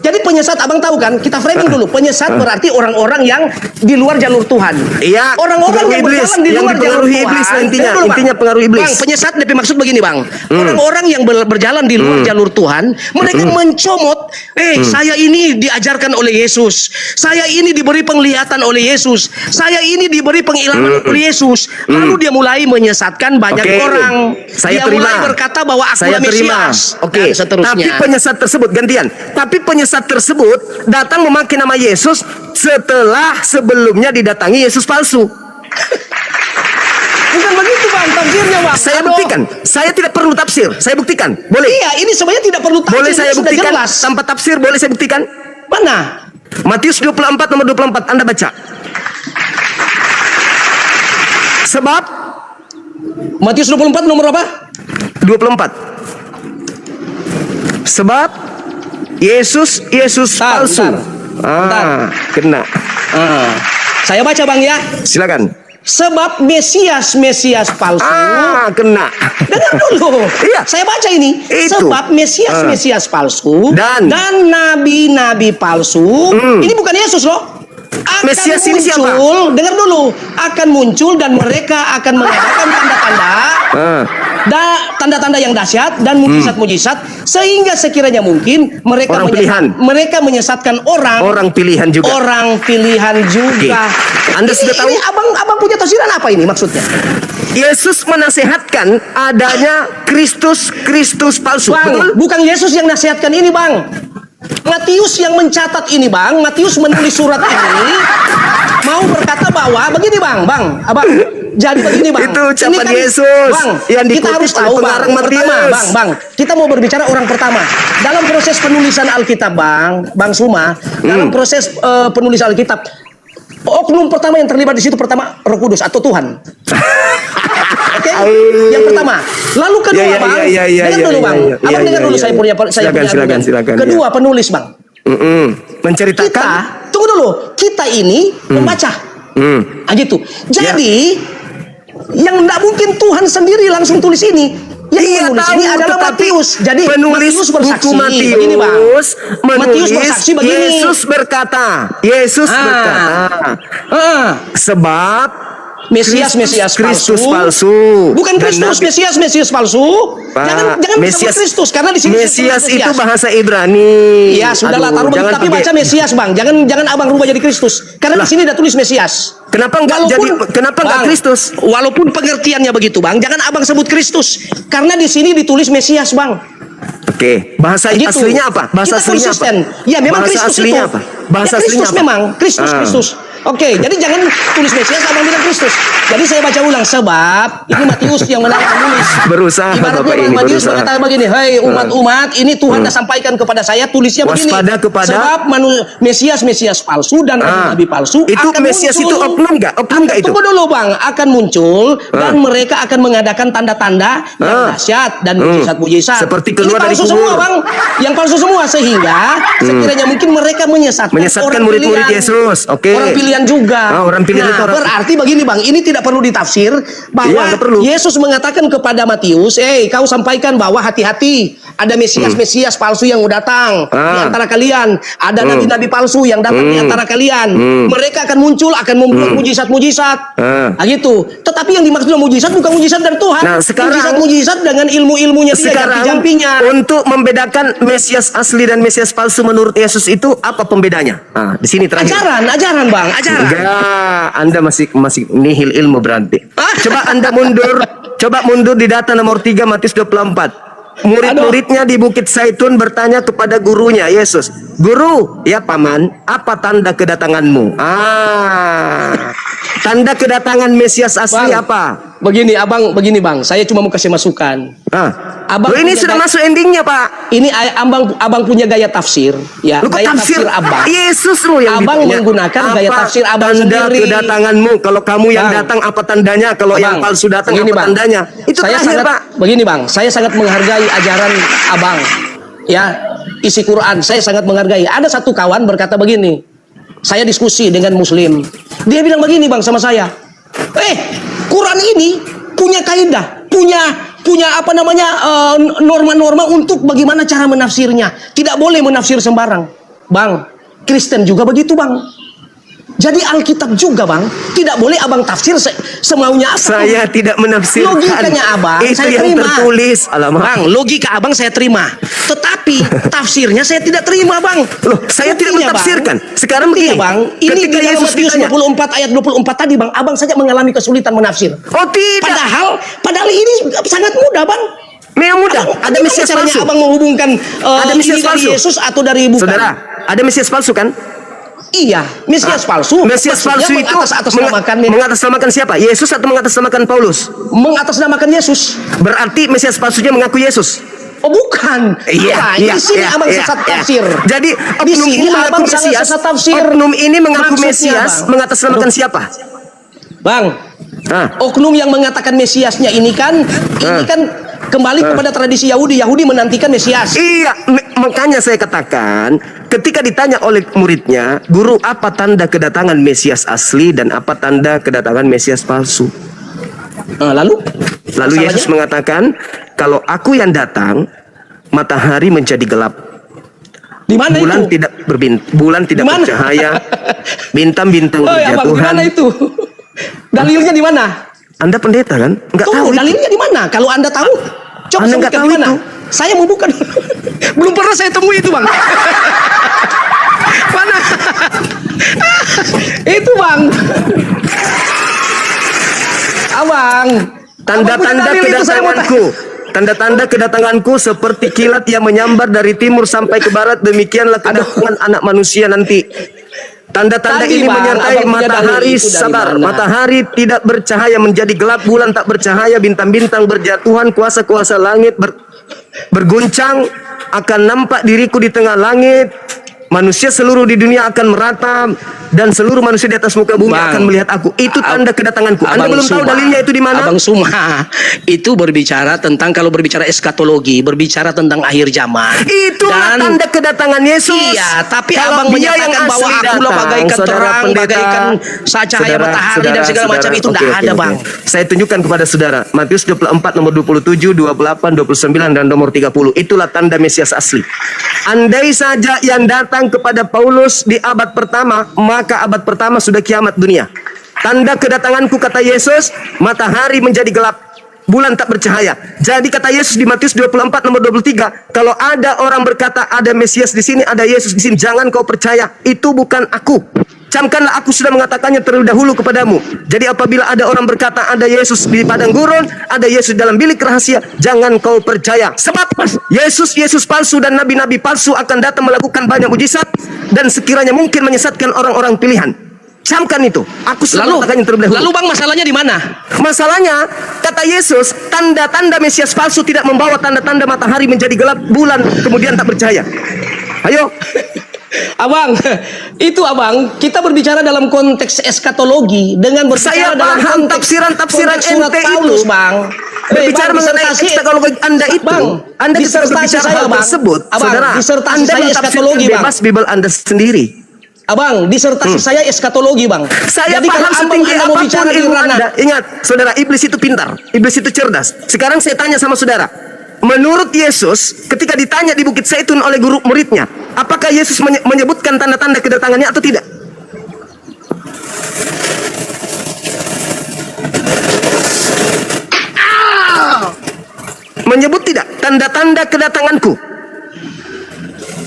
Jadi penyesat, abang tahu kan? Kita framing dulu. Penyesat berarti orang-orang yang di luar jalur Tuhan. Iya. Orang-orang yang berjalan di luar jalur Tuhan. Iblis intinya pengaruh iblis. Bang, penyesat lebih maksud begini, Bang. Orang-orang yang berjalan di luar jalur Tuhan, mereka mencomot, saya ini diajarkan oleh Yesus. Saya ini diberi penglihatan oleh Yesus. Saya ini diberi pengilhaman oleh Yesus. Lalu dia mulai menyesatkan banyak orang. Saya dia terima. mulai berkata bahwa akulah Mesias. Oke. Dan seterusnya. Tapi penyesat tersebut gantian. Tapi penyesat tersebut datang memakai nama Yesus setelah sebelumnya didatangi Yesus palsu. Bukan begitu, Bang, tafsirnya, Bang. Saya buktikan. Saya tidak perlu tafsir. Saya buktikan. Boleh? Iya, ini sebenarnya tidak perlu tafsir. Boleh saya sudah buktikan jelas. tanpa tafsir? Boleh saya buktikan? Mana? Matius 24 nomor 24. Anda baca. Sebab Matius 24 nomor apa? 24. Sebab Yesus palsu. Bentar. Kena. Saya baca, Bang, ya. Silakan. Sebab Mesias palsu. Kena. Dengar dulu. Iya. Saya baca ini. Itu. Sebab Mesias palsu Dan nabi-nabi palsu. Ini bukan Yesus loh. Akan Mesias ini siapa? muncul, dengar dulu. Akan muncul dan mereka akan mengadakan tanda-tanda yang dahsyat dan mujizat-mujizat, sehingga sekiranya mungkin mereka menyesatkan orang pilihan juga. Orang pilihan juga. Oke. Anda sudah tahu? Ini abang punya tafsiran apa ini maksudnya? Yesus menasehatkan adanya Kristus palsu. Bang, Betul? bukan Yesus yang nasihatkan ini, Bang. Matius yang mencatat ini, Bang. Matius menulis surat ini mau berkata bahwa begini, Bang. Abang. Jadi begini, Bang. Itu ucapan Ini Yesus Bang, yang kita dikutip harus oleh tahu, Bang. pengarang Matius. Pertama, Bang. Kita mau berbicara orang pertama. Dalam proses penulisan Alkitab, Bang Suma, dalam proses penulisan Alkitab, oknum pertama yang terlibat di situ pertama Roh Kudus atau Tuhan. Oke? Yang pertama. Lalu kedua, Bang. Dengar dulu, Bang. Abang dengar dulu saya punya silakan. Kedua, penulis, Bang. Menceritakan. Tunggu dulu. Kita ini membaca. Gitu. Jadi yang tidak mungkin Tuhan sendiri langsung tulis ini. Yang menulis ini adalah Matius. Jadi penulis Matius bersaksi buku Matius, begini, Bang. Matius bersaksi begini. Yesus berkata. Sebab Mesias Kristus palsu. Bukan Dan Kristus, Nabi- Mesias palsu. Pak, Jangan disebut Kristus karena di sini Mesias disebut itu bahasa Ibrani. Ya sudahlah, Aduh, taruh begitu, jangan tapi pakai- baca Mesias, Bang. Jangan abang rubah jadi Kristus. Karena di sini ada tulis Mesias. Kenapa enggak kenapa enggak Bang, Kristus? Walaupun pengertiannya begitu, Bang, jangan abang sebut Kristus. Karena di sini ditulis Mesias, Bang. Oke, bahasa Begitu. aslinya apa? Bahasa Kita aslinya konsisten. apa? Ya memang bahasa Kristus aslinya itu. apa? Bahasa Ya, Kristus aslinya apa? memang. Kristus, Ah. Kristus. Oke, jadi jangan tulis Mesias, abang bilang Kristus. Jadi saya baca ulang sebab ini Matius yang menulis. Berusaha Ibaratnya Bapak ini, Matius berusaha. berkata begini, "Hei umat-umat, ini Tuhan dah sampaikan kepada saya, tulisnya begini. Waspada kepada- Sebab Mesias palsu dan nabi palsu Itu akan Mesias muncul." itu oknum enggak? Oknum enggak itu? Tunggu dulu, Bang, akan muncul dan mereka akan mengadakan tanda-tanda yang dahsyat dan mujizat-mujizat. Seperti Ini keluar dari palsu kubur. semua, Bang. Yang palsu semua sehingga sekiranya mungkin mereka menyesatkan orang murid-murid pilihan. Yesus. Oke. Orang pilihan juga. Ah, orang pilihan Nah, itu orang- berarti begini, Bang, ini tidak perlu ditafsir bahwa Iya, nggak perlu. Yesus mengatakan kepada Matius, kau sampaikan bahwa hati-hati, ada Mesias palsu yang mau datang di antara kalian, ada nabi-nabi palsu yang datang di antara kalian. Mereka akan muncul, akan membuat mujizat-mujizat. Nah, gitu. Tetapi yang dimaksud mujizat bukan mujizat dari Tuhan. Nah, sekarang- Mujizat-mujizat dengan ilmu-ilmunya dia, Sekarang jampi-jampinya. untuk membedakan Mesias asli dan Mesias palsu menurut Yesus itu apa pembedanya? Nah, di sini terakhir. Ajaran, Bang, ajaran. Enggak, Anda masih nihil ilmu berarti. Coba Anda mundur di data nomor 3 Matius 24. Murid-muridnya di Bukit Zaitun bertanya kepada gurunya Yesus, "Guru, ya paman, apa tanda kedatanganmu?" Tanda kedatangan Mesias asli Bang, apa? Begini, Bang, saya cuma mau kasih masukan. Abang Loh, ini punya sudah gaya- masuk endingnya, Pak. Ini abang punya gaya tafsir, ya. Lu kok Gaya tafsir abang. Yesus lu yang Abang ditanya. menggunakan gaya Apa tafsir abang tanda sendiri. kedatanganmu? Kalau kamu yang Bang. datang apa tandanya? Kalau yang Bang, palsu datang begini, apa Bang. tandanya? Itu saya terakhir, sangat, Pak. Begini, Bang, saya sangat menghargai ajaran abang. Ya, isi Quran saya sangat menghargai. Ada satu kawan berkata begini. Saya diskusi dengan muslim. Dia bilang begini, Bang, sama saya. Quran ini punya kaidah, punya apa namanya norma-norma untuk bagaimana cara menafsirnya. Tidak boleh menafsir sembarang. Bang, Kristen juga begitu, Bang. Jadi Alkitab juga, Bang, tidak boleh abang tafsir semaunya apa. Saya tidak menafsirkan. Logikanya abang, itu saya yang terima. tertulis. Alamak. Bang, logika abang saya terima. Tetapi tafsirnya saya tidak terima, Bang. Loh, saya tidak Buktinya, mentafsirkan. Bang. Sekarang Buktinya, begini. Bang, ini Ketika di dalam Yesus Matius ditanya. 24 ayat 24 tadi, Bang, abang saja mengalami kesulitan menafsir. Oh, tidak. Padahal ini sangat mudah, Bang. Memang mudah. Ada Gimana Mesias caranya palsu. abang menghubungkan Ada ini Mesias dari palsu. Yesus atau dari bukan? Saudara, ada Mesias palsu kan? Iya, Mesias palsu. Mesias Maksudnya palsu itu mengatasnamakan siapa? Yesus atau mengatasnamakan Paulus? mengatasnamakan Yesus. Berarti Mesias palsunya mengaku Yesus. Oh, bukan. Di sini abang sesat tafsir. Jadi Di oknum sini ini mengaku abang sangat Mesias. sesat tafsir. Oknum ini mengaku Maksudnya, Mesias Bang. mengatasnamakan siapa? Bang, oknum yang mengatakan Mesiasnya ini kan kembali kepada tradisi Yahudi. Yahudi menantikan Mesias. Iya, makanya saya katakan ketika ditanya oleh muridnya, "Guru, apa tanda kedatangan Mesias asli dan apa tanda kedatangan Mesias palsu?" Lalu masalahnya? Yesus mengatakan, "Kalau aku yang datang, matahari menjadi gelap. Di mana Bulan itu? bulan tidak Di mana? bercahaya. Bintang-bintang Abang, di berjatuhan." mana itu? Dalilnya di mana? Anda pendeta kan? Enggak tahu itu. Dalilnya di mana? Kalau Anda tahu, coba Anda nggak sebutkan tahu di mana. itu? Saya mau buka dulu. Belum pernah saya temui itu, Bang. Mana? Itu, Bang. Abang. Tanda-tanda kedatanganku. Tanda-tanda kedatanganku seperti kilat yang menyambar dari timur sampai ke barat. Demikianlah kedatangan anak manusia nanti. Tanda-tanda Tadi, ini Bang, menyertai abang punya matahari dalil itu dari sabar. mana? Matahari tidak bercahaya menjadi gelap, bulan tak bercahaya, bintang-bintang berjatuhan, kuasa-kuasa langit berguncang, akan nampak diriku di tengah langit. Manusia seluruh di dunia akan meratap dan seluruh manusia di atas muka bumi Bang, akan melihat aku. Itu tanda kedatanganku. Anda Abang belum tahu Suma. dalilnya itu di mana? Abang Suma itu berbicara tentang, kalau berbicara eskatologi, berbicara tentang akhir zaman. Itulah tanda kedatangan Yesus. Iya, tapi Kalau abang dia menyatakan yang bahwa asli akulah datang, bagaikan saudara terang, pendeta, bagaikan cahaya matahari dan segala macam itu Oke, tidak oke, ada, oke. Bang. Saya tunjukkan kepada saudara Matius 24 nomor 27, 28, 29 dan nomor 30. Itulah tanda Mesias asli. Andai saja yang datang kepada Paulus di abad pertama, maka abad pertama sudah kiamat dunia. Tanda kedatanganku, kata Yesus, matahari menjadi gelap, bulan tak bercahaya. Jadi kata Yesus di Matius 24 nomor 23, kalau ada orang berkata ada Mesias di sini, ada Yesus di sini, jangan kau percaya, itu bukan aku. Camkanlah, aku sudah mengatakannya terlebih dahulu kepadamu. Jadi apabila ada orang berkata ada Yesus di padang gurun, ada Yesus dalam bilik rahasia, jangan kau percaya. Sebab Yesus palsu dan nabi-nabi palsu akan datang melakukan banyak mujizat dan sekiranya mungkin menyesatkan orang-orang pilihan. Camkan itu. Aku sudah mengatakannya terlebih dahulu. Lalu bang, masalahnya di mana? Masalahnya, kata Yesus, tanda-tanda Mesias palsu tidak membawa tanda-tanda matahari menjadi gelap, bulan kemudian tak bercahaya. Ayo. Abang, itu abang, kita berbicara dalam konteks eskatologi dengan berbicara Saya dalam paham konteks tafsiran-tafsiran konteks surat ente Paulus, itu. bang. Berbicara Bang, mengenai disertasi- eskatologi Anda itu, Bang, Anda ketika disertasi berbicara saya, hal Bang. tersebut, Abang, saudara, disertasi Anda saya menafsirkan eskatologi, Bang. bebas Bible Anda sendiri. Abang, disertasi saya eskatologi, bang. Saya Jadi kalau paham abang setinggi Anda mau apapun bicara di ilmu ranah, Anda. Ingat, saudara, iblis itu pintar, iblis itu cerdas. Sekarang saya tanya sama saudara, menurut Yesus, ketika ditanya di Bukit Zaitun oleh guru muridnya, apakah Yesus menyebutkan tanda-tanda kedatangannya atau tidak? Menyebut tidak tanda-tanda kedatanganku?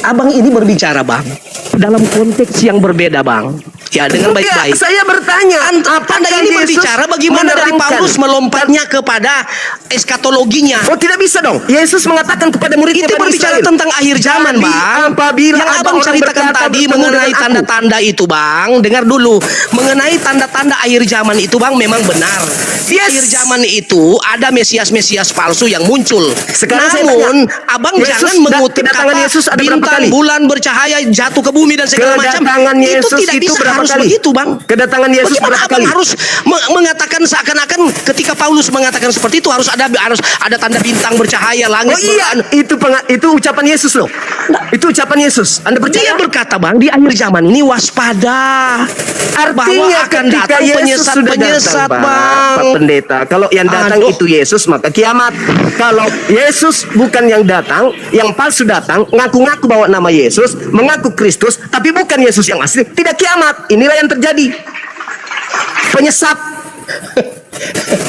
abang ini berbicara, bang, dalam konteks yang berbeda, bang. Ya, dengan Enggak, baik-baik. saya bertanya, Anda apakah ini Yesus berbicara bagaimana dari menerangkan? Paulus melompatnya kepada eskatologinya. Oh, tidak bisa dong. Yesus mengatakan kepada muridnya Itu Bani berbicara Israel, tentang akhir zaman, jadi, bang. apabila Yang ada abang orang ceritakan berkata tadi bertemu mengenai dengan aku. tanda-tanda itu, bang. Dengar dulu, mengenai tanda-tanda akhir zaman itu, bang, memang benar. Di Yes. akhir zaman itu ada Mesias-Mesias palsu yang muncul. Sekarang saya Namun, tanya, abang Yesus jangan mengutip kedatangan kata Yesus ada berapa bintang, kali? bulan bercahaya jatuh ke bumi dan segala macam. Kedatangan Itu Yesus tidak itu bisa berapa harus kali? begitu, bang. Kedatangan Yesus Bagaimana berapa abang kali? harus mengatakan seakan-akan ketika Paulus mengatakan seperti itu harus ada tanda bintang bercahaya, langit Oh iya, itu ucapan Yesus loh. Itu ucapan Yesus. Anda Dia percaya? berkata, bang, di akhir zaman ini waspada. Bahwa Artinya akan ketika datang Yesus sudah penyesat-penyesat, datang, bang. Pak Pendeta, kalau yang datang Aduh. itu Yesus, maka kiamat. Kalau Yesus bukan yang datang, yang palsu datang, ngaku-ngaku bawa nama Yesus, mengaku Kristus, tapi bukan Yesus yang asli, tidak kiamat. Inilah yang terjadi. Penyesat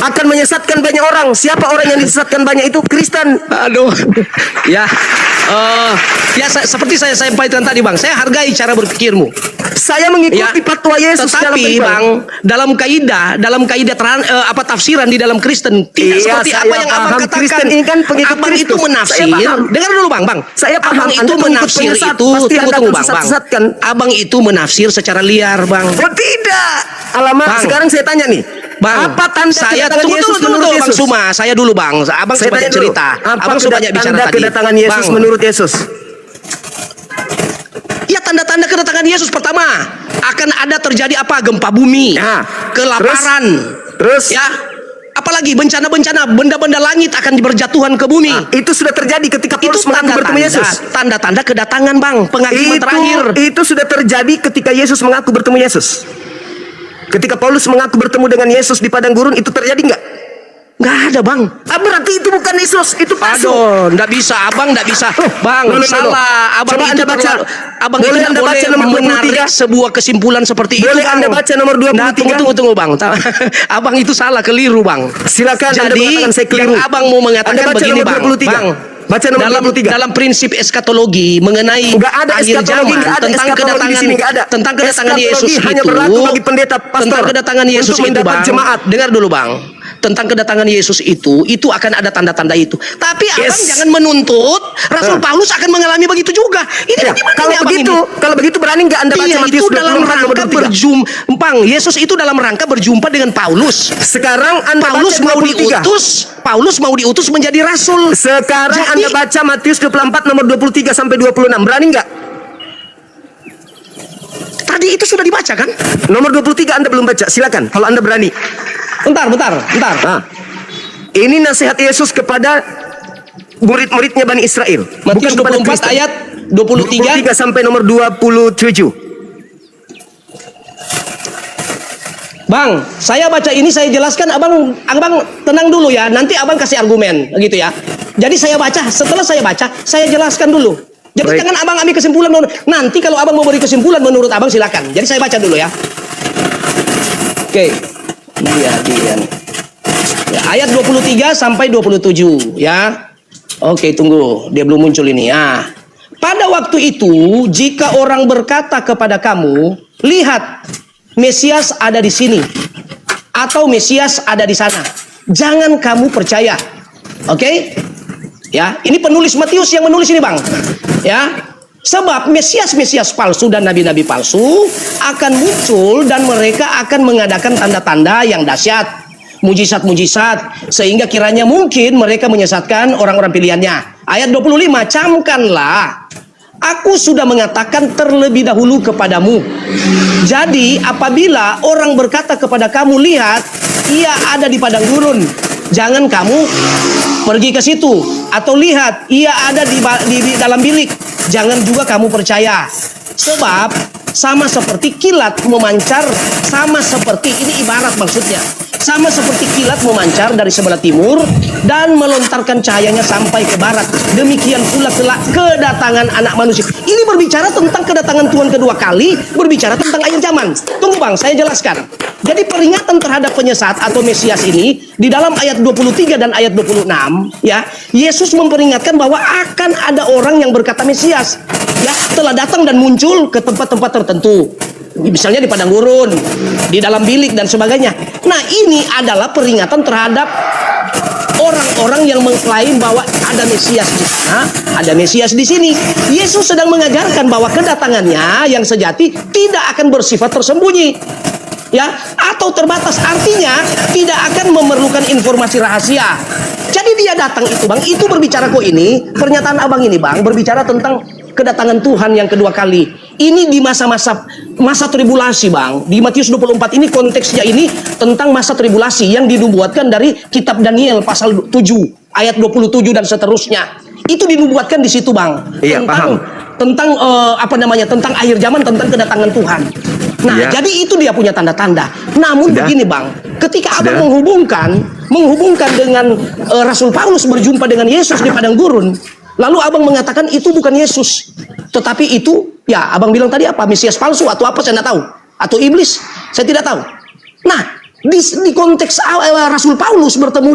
akan menyesatkan banyak orang. Siapa orang yang disesatkan banyak itu? Kristen. Aduh, ya, seperti saya sampaikan tadi, bang. Saya hargai cara berpikirmu. Saya mengikuti fatwa Yesus dalam tetapi beribadah. bang, dalam kaidah tafsiran di dalam Kristen tidak Iya, seperti saya apa yang abang paham. katakan. Kristen ini kan pengikut Abang itu Kristus. menafsir. Saya paham. Dengar dulu, bang. Saya paham. Abang Anda itu pengikut menafsir penyesat. itu. Pasti Anda Tunggu, akan bang. sesat-sesatkan. Abang itu menafsir secara liar, bang. Oh tidak. Alamak, Bang. sekarang saya tanya nih. Bang, apa tanda saya kedatangan tunggu, Yesus menurut Bang Yesus? Suma. Saya dulu, bang. Abang Saya sebanyak tanya dulu. cerita. Apa Abang sebanyak bicara tanda tadi. kedatangan Yesus Bang, menurut Yesus? ya, tanda-tanda kedatangan Yesus pertama akan ada terjadi apa? Gempa bumi, Ya. kelaparan, Terus? ya. Apalagi bencana-bencana, benda-benda langit akan berjatuhan ke bumi. Itu sudah terjadi ketika Itu Paulus mengaku bertemu Yesus. tanda-tanda kedatangan, bang. Penghakiman terakhir. Itu sudah terjadi ketika Yesus mengaku bertemu Yesus. Ketika Paulus mengaku bertemu dengan Yesus di padang gurun, itu terjadi nggak? Nggak ada, bang. Berarti itu bukan Yesus, itu palsu. Aduh, nggak bisa, abang nggak bisa, bang. No. Salah, abang Coba itu Anda baca. terlalu, abang Boleh tidak Anda boleh baca nomor 23? menarik sebuah kesimpulan seperti Boleh itu, bang. Anda baca nomor 23? Nah, tunggu, bang. Abang itu salah, keliru, bang. Silakan Anda Jadi, mengatakan saya keliru. yang abang mau mengatakan Anda baca begini, nomor bang. 23. Bang, Baca nomor dalam, 23. dalam prinsip eskatologi mengenai Nggak ada akhir eskatologi, zaman, nggak ada tentang eskatologi di kedatangan sini, nggak ada. tentang kedatangan Eskatologi Yesus hanya itu, berlaku bagi pendeta, pastor, tentang kedatangan Yesus untuk itu, mendapat bang. jemaat. Dengar dulu, bang. Tentang kedatangan Yesus itu akan ada tanda-tanda itu. Tapi abang jangan menuntut Rasul Paulus akan mengalami begitu juga. Ini Ya, bagaimana kalau nih, abang begitu, ini? kalau begitu berani nggak Anda baca Dia Matius itu dalam 24 nomor rangka 23? Bang, Yesus itu dalam rangka berjumpa dengan Paulus. Sekarang Anda Paulus baca mau 23. Paulus mau diutus menjadi rasul. Sekarang Jadi- Anda baca Matius 24 nomor 23 sampai 26. Berani nggak? Tadi itu sudah dibaca kan? Nomor 23 Anda belum baca. Silakan kalau Anda berani. Bentar. Nah, ini nasihat Yesus kepada murid-muridnya Bani Israel. Matius Bukan kepada 24 Kristen. ayat 23. 23 sampai nomor 27. Bang, saya baca ini, saya jelaskan, abang tenang dulu ya. Nanti abang kasih argumen, gitu ya. Jadi saya baca, setelah saya baca, saya jelaskan dulu. Jadi Baik. jangan abang ambil kesimpulan. Nanti kalau abang mau beri kesimpulan menurut abang silakan. Jadi saya baca dulu ya. Oke. Dia. Ya, ayat 23 sampai 27 ya. Oke, tunggu. Dia belum muncul ini. Ya. Pada waktu itu, jika orang berkata kepada kamu, lihat, Mesias ada di sini, atau Mesias ada di sana, jangan kamu percaya. Oke? Ya, ini penulis Matius yang menulis ini, Bang. Ya. Sebab Mesias-Mesias palsu dan nabi-nabi palsu akan muncul dan mereka akan mengadakan tanda-tanda yang dahsyat, mujizat-mujizat, sehingga kiranya mungkin mereka menyesatkan orang-orang pilihannya. Ayat 25, camkanlah, aku sudah mengatakan terlebih dahulu kepadamu. Jadi apabila orang berkata kepada kamu, lihat, ia ada di padang gurun, jangan kamu pergi ke situ. Atau lihat, ia ada di dalam bilik, jangan juga kamu percaya. Sebab sama seperti kilat memancar, sama seperti, ini ibarat maksudnya, sama seperti kilat memancar dari sebelah timur dan melontarkan cahayanya sampai ke barat, demikian pula kelak kedatangan anak manusia. Ini berbicara tentang kedatangan Tuhan kedua kali, berbicara tentang akhir zaman. Tunggu Bang, saya jelaskan. Jadi peringatan terhadap penyesat atau Mesias ini di dalam ayat 23 dan ayat 26 ya, Yesus memperingatkan bahwa akan ada orang yang berkata Mesias ya, telah datang dan muncul ke tempat-tempat tertentu. Misalnya di padang gurun, di dalam bilik dan sebagainya. Nah, ini adalah peringatan terhadap orang-orang yang mengklaim bahwa ada Mesias di sana, ada Mesias di sini. Yesus sedang mengajarkan bahwa kedatangannya yang sejati tidak akan bersifat tersembunyi, ya, atau terbatas. Artinya tidak akan memerlukan informasi rahasia. Jadi dia datang itu, Bang, itu berbicara kok ini, pernyataan Abang ini, Bang, berbicara tentang kedatangan Tuhan yang kedua kali. Ini di masa tribulasi, Bang. Di Matius 24 ini konteksnya ini tentang masa tribulasi yang dinubuatkan dari kitab Daniel pasal 7 ayat 27 dan seterusnya. Itu dinubuatkan di situ, Bang. Iya, paham. Tentang tentang akhir zaman, tentang kedatangan Tuhan. Nah, iya. Jadi itu dia punya tanda-tanda. Namun Sudah. begini, Bang, ketika Sudah. Abang menghubungkan dengan Rasul Paulus berjumpa dengan Yesus di padang gurun, lalu Abang mengatakan itu bukan Yesus, tetapi itu, ya, Abang bilang tadi apa? Mesias palsu atau apa, saya tidak tahu. Atau iblis, saya tidak tahu. Nah, di konteks Rasul Paulus bertemu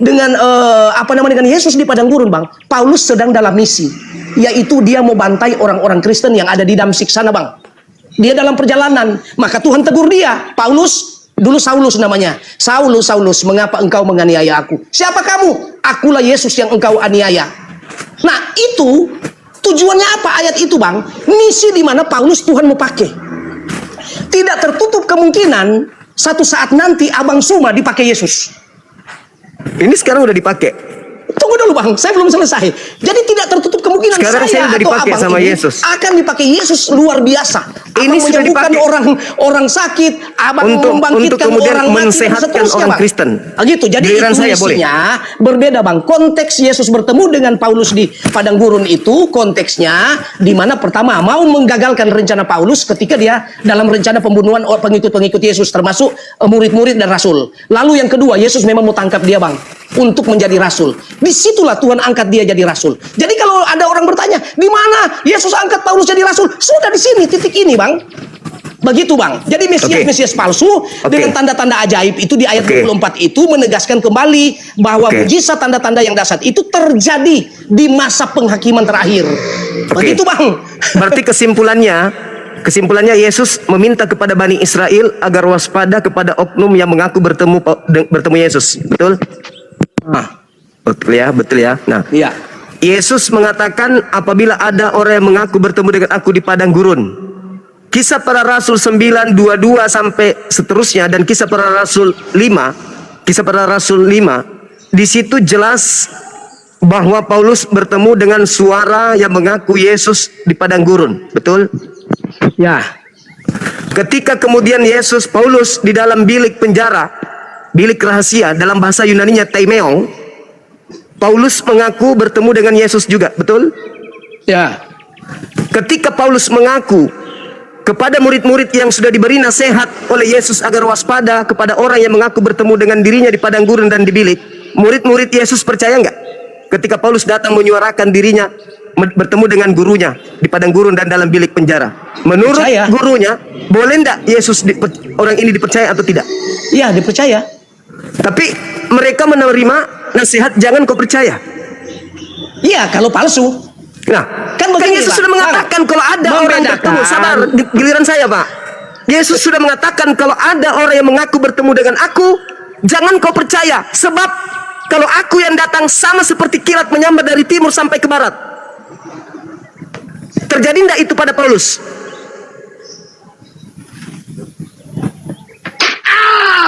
dengan Yesus di padang gurun, Bang. Paulus sedang dalam misi, yaitu dia mau bantai orang-orang Kristen yang ada di Damsyik sana, Bang. Dia dalam perjalanan, maka Tuhan tegur dia. Paulus, dulu Saulus namanya. Saulus, Saulus, mengapa engkau menganiaya aku? Siapa kamu? Akulah Yesus yang engkau aniaya. Nah, itu tujuannya apa ayat itu, Bang? Misi di mana Paulus Tuhan mau pakai. Tidak tertutup kemungkinan satu saat nanti Abang Suma dipakai Yesus. Ini sekarang udah dipakai. Tunggu dulu, Bang, saya belum selesai. Jadi tidak tertutup kemungkinan Sekarang saya udah atau dipakai Abang sama ini Yesus. akan dipakai Yesus luar biasa. Abang Ini sudah menyembuhkan dipakai. orang sakit, Abang Untuk membangkitkan kemudian orang mati dan mensehatkan seterusnya, orang Bang. Kristen. Gitu. Jadi Giliran itu saya boleh. misinya berbeda, Bang. Konteks Yesus bertemu dengan Paulus di padang gurun itu konteksnya di mana pertama mau menggagalkan rencana Paulus ketika dia dalam rencana pembunuhan pengikut-pengikut Yesus termasuk murid-murid dan rasul. Lalu yang kedua, Yesus memang mau tangkap dia, Bang, untuk menjadi rasul. Disitulah Tuhan angkat dia jadi rasul. Jadi kalau ada orang bertanya, di mana Yesus angkat Paulus jadi rasul? Sudah di sini, titik ini, Bang. Begitu, Bang. Jadi Mesias palsu dengan tanda-tanda ajaib itu di ayat 24 itu menegaskan kembali bahwa mujizat tanda-tanda yang dahsyat itu terjadi di masa penghakiman terakhir. Begitu, Bang. Berarti kesimpulannya Yesus meminta kepada Bani Israel agar waspada kepada oknum yang mengaku bertemu Yesus. Betul? Betul ya. Nah, iya. Yesus mengatakan apabila ada orang yang mengaku bertemu dengan aku di padang gurun. Kisah Para Rasul 9:22 sampai seterusnya dan Kisah Para Rasul 5, di situ jelas bahwa Paulus bertemu dengan suara yang mengaku Yesus di padang gurun. Betul? Ya. Ketika kemudian Paulus di dalam bilik penjara, bilik rahasia, dalam bahasa Yunaninya Taimeon, Paulus mengaku bertemu dengan Yesus juga, betul? Ya. Ketika Paulus mengaku kepada murid-murid yang sudah diberi nasihat oleh Yesus agar waspada kepada orang yang mengaku bertemu dengan dirinya di padang gurun dan di bilik, murid-murid Yesus percaya nggak? Ketika Paulus datang menyuarakan dirinya bertemu dengan gurunya di padang gurun dan dalam bilik penjara. Menurut Percaya. gurunya, boleh enggak orang ini dipercaya atau tidak? Iya, dipercaya. Tapi mereka menerima nasihat jangan kau percaya. Iya, kalau palsu. Nah, Kan begini, Yesus Bang. sudah mengatakan Bang, kalau ada orang membedakan. bertemu, sabar, giliran saya, Pak. Yesus sudah mengatakan kalau ada orang yang mengaku bertemu dengan aku, jangan kau percaya, sebab kalau aku yang datang sama seperti kilat menyambar dari timur sampai ke barat. Terjadi enggak itu pada Paulus?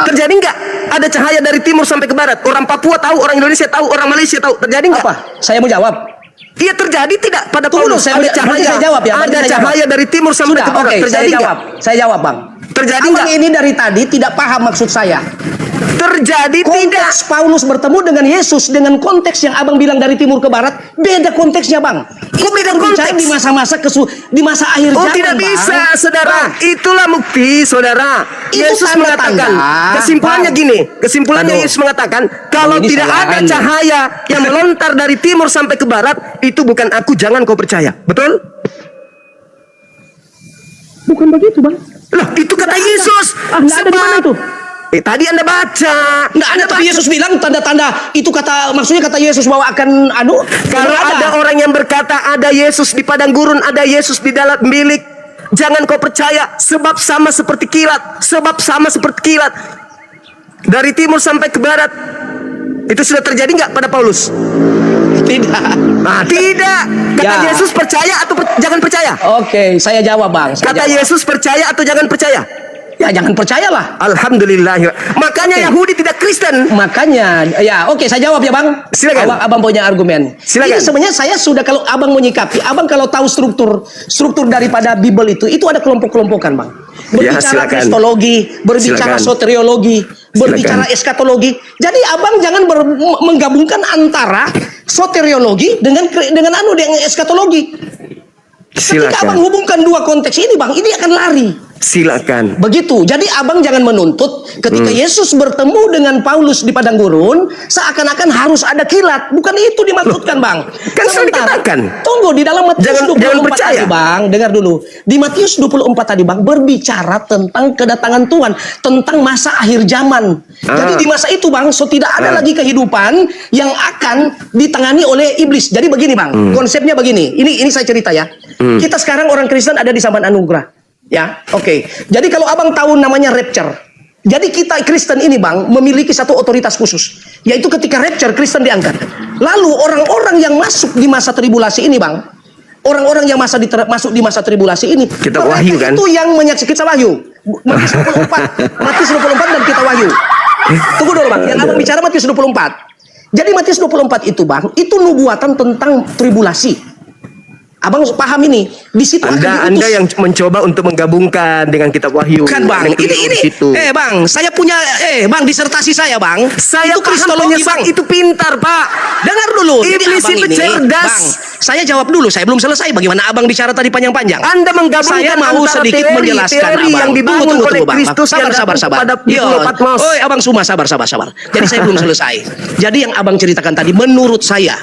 Terjadi enggak ada cahaya dari timur sampai ke barat? Orang Papua tahu, orang Indonesia tahu, orang Malaysia tahu. Terjadi enggak? Apa? Saya mau jawab. Iya, terjadi tidak pada Tunggu Paulus? dulu, Ada cahaya, berarti saya jawab ya. ada berarti saya cahaya jawab. dari timur sampai Sudah, ke barat. oke, Terjadi saya enggak? jawab. Saya jawab, Bang. Terjadi Abang enggak? ini dari tadi tidak paham maksud saya. Terjadi tidak? Konteks Paulus bertemu dengan Yesus dengan konteks yang abang bilang dari timur ke barat, beda konteksnya, Bang. Kok beda Berbicara konteks? di masa-masa di masa akhir Oh, zaman, tidak Bang. bisa, saudara. Bang, Itulah bukti, saudara. Itu Yesus tanda-tanda, mengatakan, kesimpulannya Bang. gini, kesimpulannya Aduh. Yesus mengatakan, kalau Ini tidak ada salahannya. cahaya yang melontar dari timur sampai ke barat, itu bukan aku, jangan kau percaya. Betul? Bukan begitu, Bang. Loh, itu kata Yesus. Nggak ada di mana itu? Tadi Anda baca. Nggak ada, tapi Yesus bilang tanda-tanda itu maksudnya kata Yesus bahwa akan Kalau ada orang yang berkata ada Yesus di padang gurun, ada Yesus di dalam bilik, jangan kau percaya, sebab sama seperti kilat, dari timur sampai ke barat. Itu sudah terjadi nggak pada Paulus? tidak. Nah, tidak. Kata Ya. Yesus percaya atau jangan percaya? Oke, saya jawab, Bang. Saya Kata jawab. Yesus percaya atau jangan percaya? Ya jangan percayalah. Alhamdulillah. Makanya Oke. Yahudi tidak Kristen. Makanya, ya oke, saya jawab ya, Bang. Silakan. Abang punya argumen. Silakan. Ini sebenarnya saya sudah, kalau abang menyikapi, abang kalau tahu struktur daripada Bible itu ada kelompok-kelompokan, Bang. Ya, Berbicara silakan. Kristologi, berbicara Silakan. soteriologi, berbicara eskatologi. Jadi abang jangan menggabungkan antara soteriologi dengan eskatologi. Ketika abang Silakan. hubungkan dua konteks ini, Bang, ini akan lari. Silakan. Begitu. Jadi abang jangan menuntut ketika Yesus bertemu dengan Paulus di padang gurun seakan-akan harus ada kilat. Bukan itu dimaksudkan, Bang. Kan sudah dikatakan. Tunggu, di dalam Matius Jangan 24 percaya. tadi, Bang. Dengar dulu. Di Matius 24 tadi, Bang, berbicara tentang kedatangan Tuhan, tentang masa akhir zaman. Jadi di masa itu, Bang, tidak ada lagi kehidupan yang akan ditangani oleh iblis. Jadi begini, Bang. Konsepnya begini. Ini saya cerita ya. Kita sekarang orang Kristen ada di zaman anugerah. Ya, oke. Jadi kalau abang tahu namanya rapture. Jadi kita Kristen ini, Bang, memiliki satu otoritas khusus. Yaitu ketika rapture, Kristen diangkat. Lalu orang-orang yang masuk di masa tribulasi ini, Bang. Orang-orang yang masuk di masa tribulasi ini. Kitab mereka Wahyu, kan? Itu yang menyaksikan kita Wahyu. Matius 24 dan kita Wahyu. Tunggu dulu, Bang. Yang abang bicara Matius 24. Jadi Matius 24 itu, Bang, itu nubuatan tentang tribulasi. Abang paham ini? Di situ akan diutus. Anda yang mencoba untuk menggabungkan dengan kitab Wahyu. Kan, Bang, dengan ilmu di situ. Bang, saya punya Bang, disertasi saya, Bang. Saya itu paham kristologi, penyesat Bang. itu pintar, Pak. Dengar dulu. Jadi Iblis abang itu ini, cerdas. Bang, saya jawab dulu. Saya belum selesai. Bagaimana abang bicara tadi panjang-panjang? Anda menggabungkan Saya mau antara sedikit menjelaskan, teori abang. yang dibangun Tunggu, oleh Bang. Kristus yang Sabar. datang kepada Yo, Pulau Patmos. oi, abang semua sabar. Jadi saya belum selesai. Jadi yang abang ceritakan tadi, menurut saya,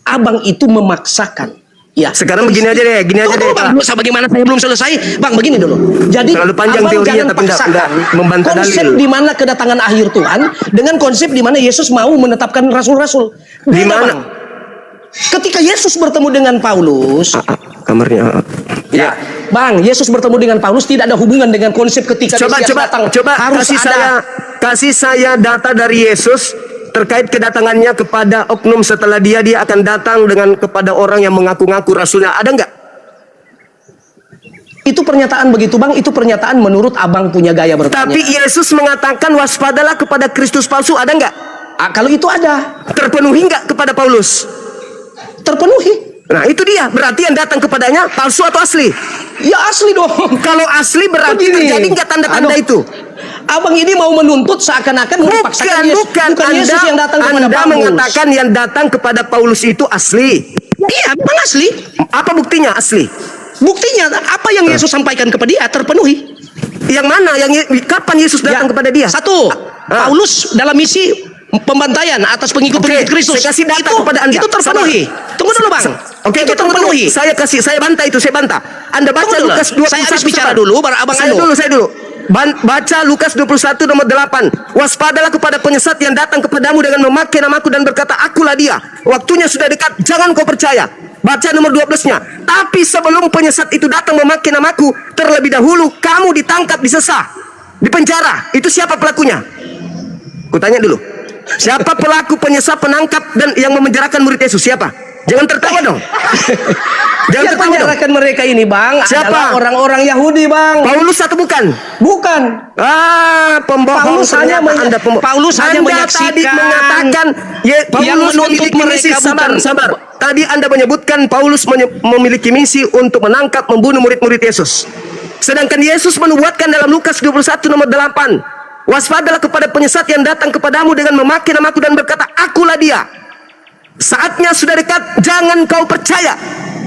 abang itu memaksakan. Ya. Sekarang begini aja deh, Tunggu, Bang. Bagaimana saya belum selesai? Bang, begini dulu. Jadi Terlalu panjang abang teorinya, jangan tapi nggak paksakan membantah konsep dalil. di mana kedatangan akhir Tuhan dengan konsep di mana Yesus mau menetapkan rasul-rasul. Di Beda, mana? Bang. Ketika Yesus bertemu dengan Paulus, Kamarnya. ya, Bang, Yesus bertemu dengan Paulus tidak ada hubungan dengan konsep ketika Mesias datang. Coba harus kasih saya data dari Yesus terkait kedatangannya kepada oknum setelah dia akan datang dengan kepada orang yang mengaku-ngaku rasulnya. Ada nggak? Itu pernyataan begitu, Bang. Itu pernyataan menurut abang punya gaya bertanya. Tapi Yesus mengatakan waspadalah kepada Kristus palsu. Ada nggak? Kalau itu ada, Terpenuhi nggak kepada Paulus? terpenuhi. Nah, itu dia. Berarti yang datang kepadanya palsu atau asli? Ya asli dong. Kalau asli berarti Begini. terjadi nggak tanda-tanda Aduh. itu? Abang ini mau menuntut seakan-akan memaksakan Yesus. Bukan. Bukan Yesus yang datang kepada Anda Paulus. mengatakan yang datang kepada Paulus itu asli. Iya, memang asli. Apa buktinya asli? Buktinya apa yang Yesus sampaikan kepada dia terpenuhi. Yang mana? Kapan Yesus datang Ya, kepada dia? Satu, Paulus dalam misi pembantaian atas pengikut-pengikut Oke, Kristus. saya kasih data itu, kepada Anda. Itu terpenuhi. Tunggu dulu, Bang. Oke, itu tunggu dulu. terpenuhi. Saya bantah itu, saya bantah. Anda baca Tunggu dulu. Lukas 21. Saya habis bicara dulu, baru abang Saya anu. dulu. Baca Lukas 21 nomor 8. Waspadalah kepada penyesat yang datang kepadamu dengan memakai namaku dan berkata, akulah dia. Waktunya sudah dekat, jangan kau percaya. Baca nomor 12-nya. Tapi sebelum penyesat itu datang memakai namaku, terlebih dahulu kamu ditangkap, disesah, dipenjara. Itu siapa pelakunya? Kutanya dulu. Siapa pelaku penyesat, penangkap dan yang memenjarakan murid Yesus? Siapa? Jangan tertawa dong. Jangan Yang tertawa dong. menjarakan mereka ini, Bang, Siapa? adalah orang-orang Yahudi, Bang. Paulus atau bukan? Bukan. Pembohong. Paulus hanya ternyata Anda pembohong. Paulus hanya Anda menyaksikan tadi mengatakan Paulus yang menuntut memiliki misi. mereka bukan. Sabar. Tadi Anda menyebutkan Paulus memiliki misi untuk menangkap, membunuh murid-murid Yesus. Sedangkan Yesus menubuatkan dalam Lukas 21 nomor 8. Waspadalah kepada penyesat yang datang kepadamu dengan memakai namaku dan berkata, akulah dia. Saatnya sudah dekat, jangan kau percaya.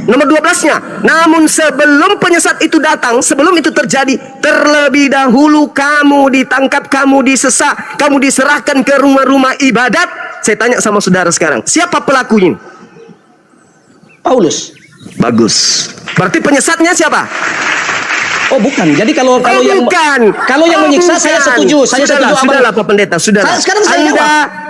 Nomor 12-nya. Namun sebelum penyesat itu datang, sebelum itu terjadi, terlebih dahulu kamu ditangkap, kamu disesat, kamu diserahkan ke rumah-rumah ibadat. Saya tanya sama saudara sekarang, siapa pelakunya? Paulus. Bagus. Berarti penyesatnya siapa? Oh, bukan. Jadi kalau yang bukan. kalau yang menyiksa Bukan. saya setuju. Saya setuju abang. Sudahlah Pak Pendeta, sudahlah. Sekarang saya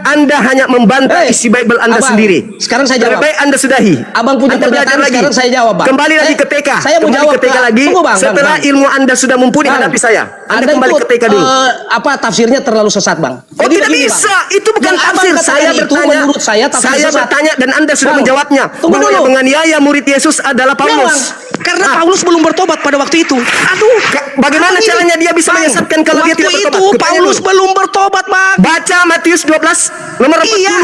Anda hanya membantah isi Bible Anda abang, sendiri. sekarang saya Lebih jawab. baik Anda sudahi. Abang punya Anda belajar pernyataan, sekarang saya jawab, Bang. Kembali lagi ke TK. Saya mau Kembali jawab, ke TK lagi. Tunggu, Bang, Setelah Bang. ilmu Anda sudah mumpuni Bang, hadapi saya, Anda kembali itu, ke TK dulu. Apa tafsirnya terlalu sesat, Bang? Oh, Jadi tidak begini, bisa. Bang. Itu bukan Yang abang tafsir. katakan Saya itu bertanya. menurut saya tafsir Saya sesat. bertanya dan Anda sudah Bang, menjawabnya. tunggu Bahwa dulu. yang menganiaya murid Yesus adalah Paulus. Memang, karena Paulus belum bertobat pada waktu itu. Aduh, Bagaimana abang ini, caranya dia bisa Bang, menyesatkan kalau dia tidak waktu bertobat? itu Kutanya Paulus dulu. belum bertobat, Bang. Baca Matius 12 nomor 40. Iya.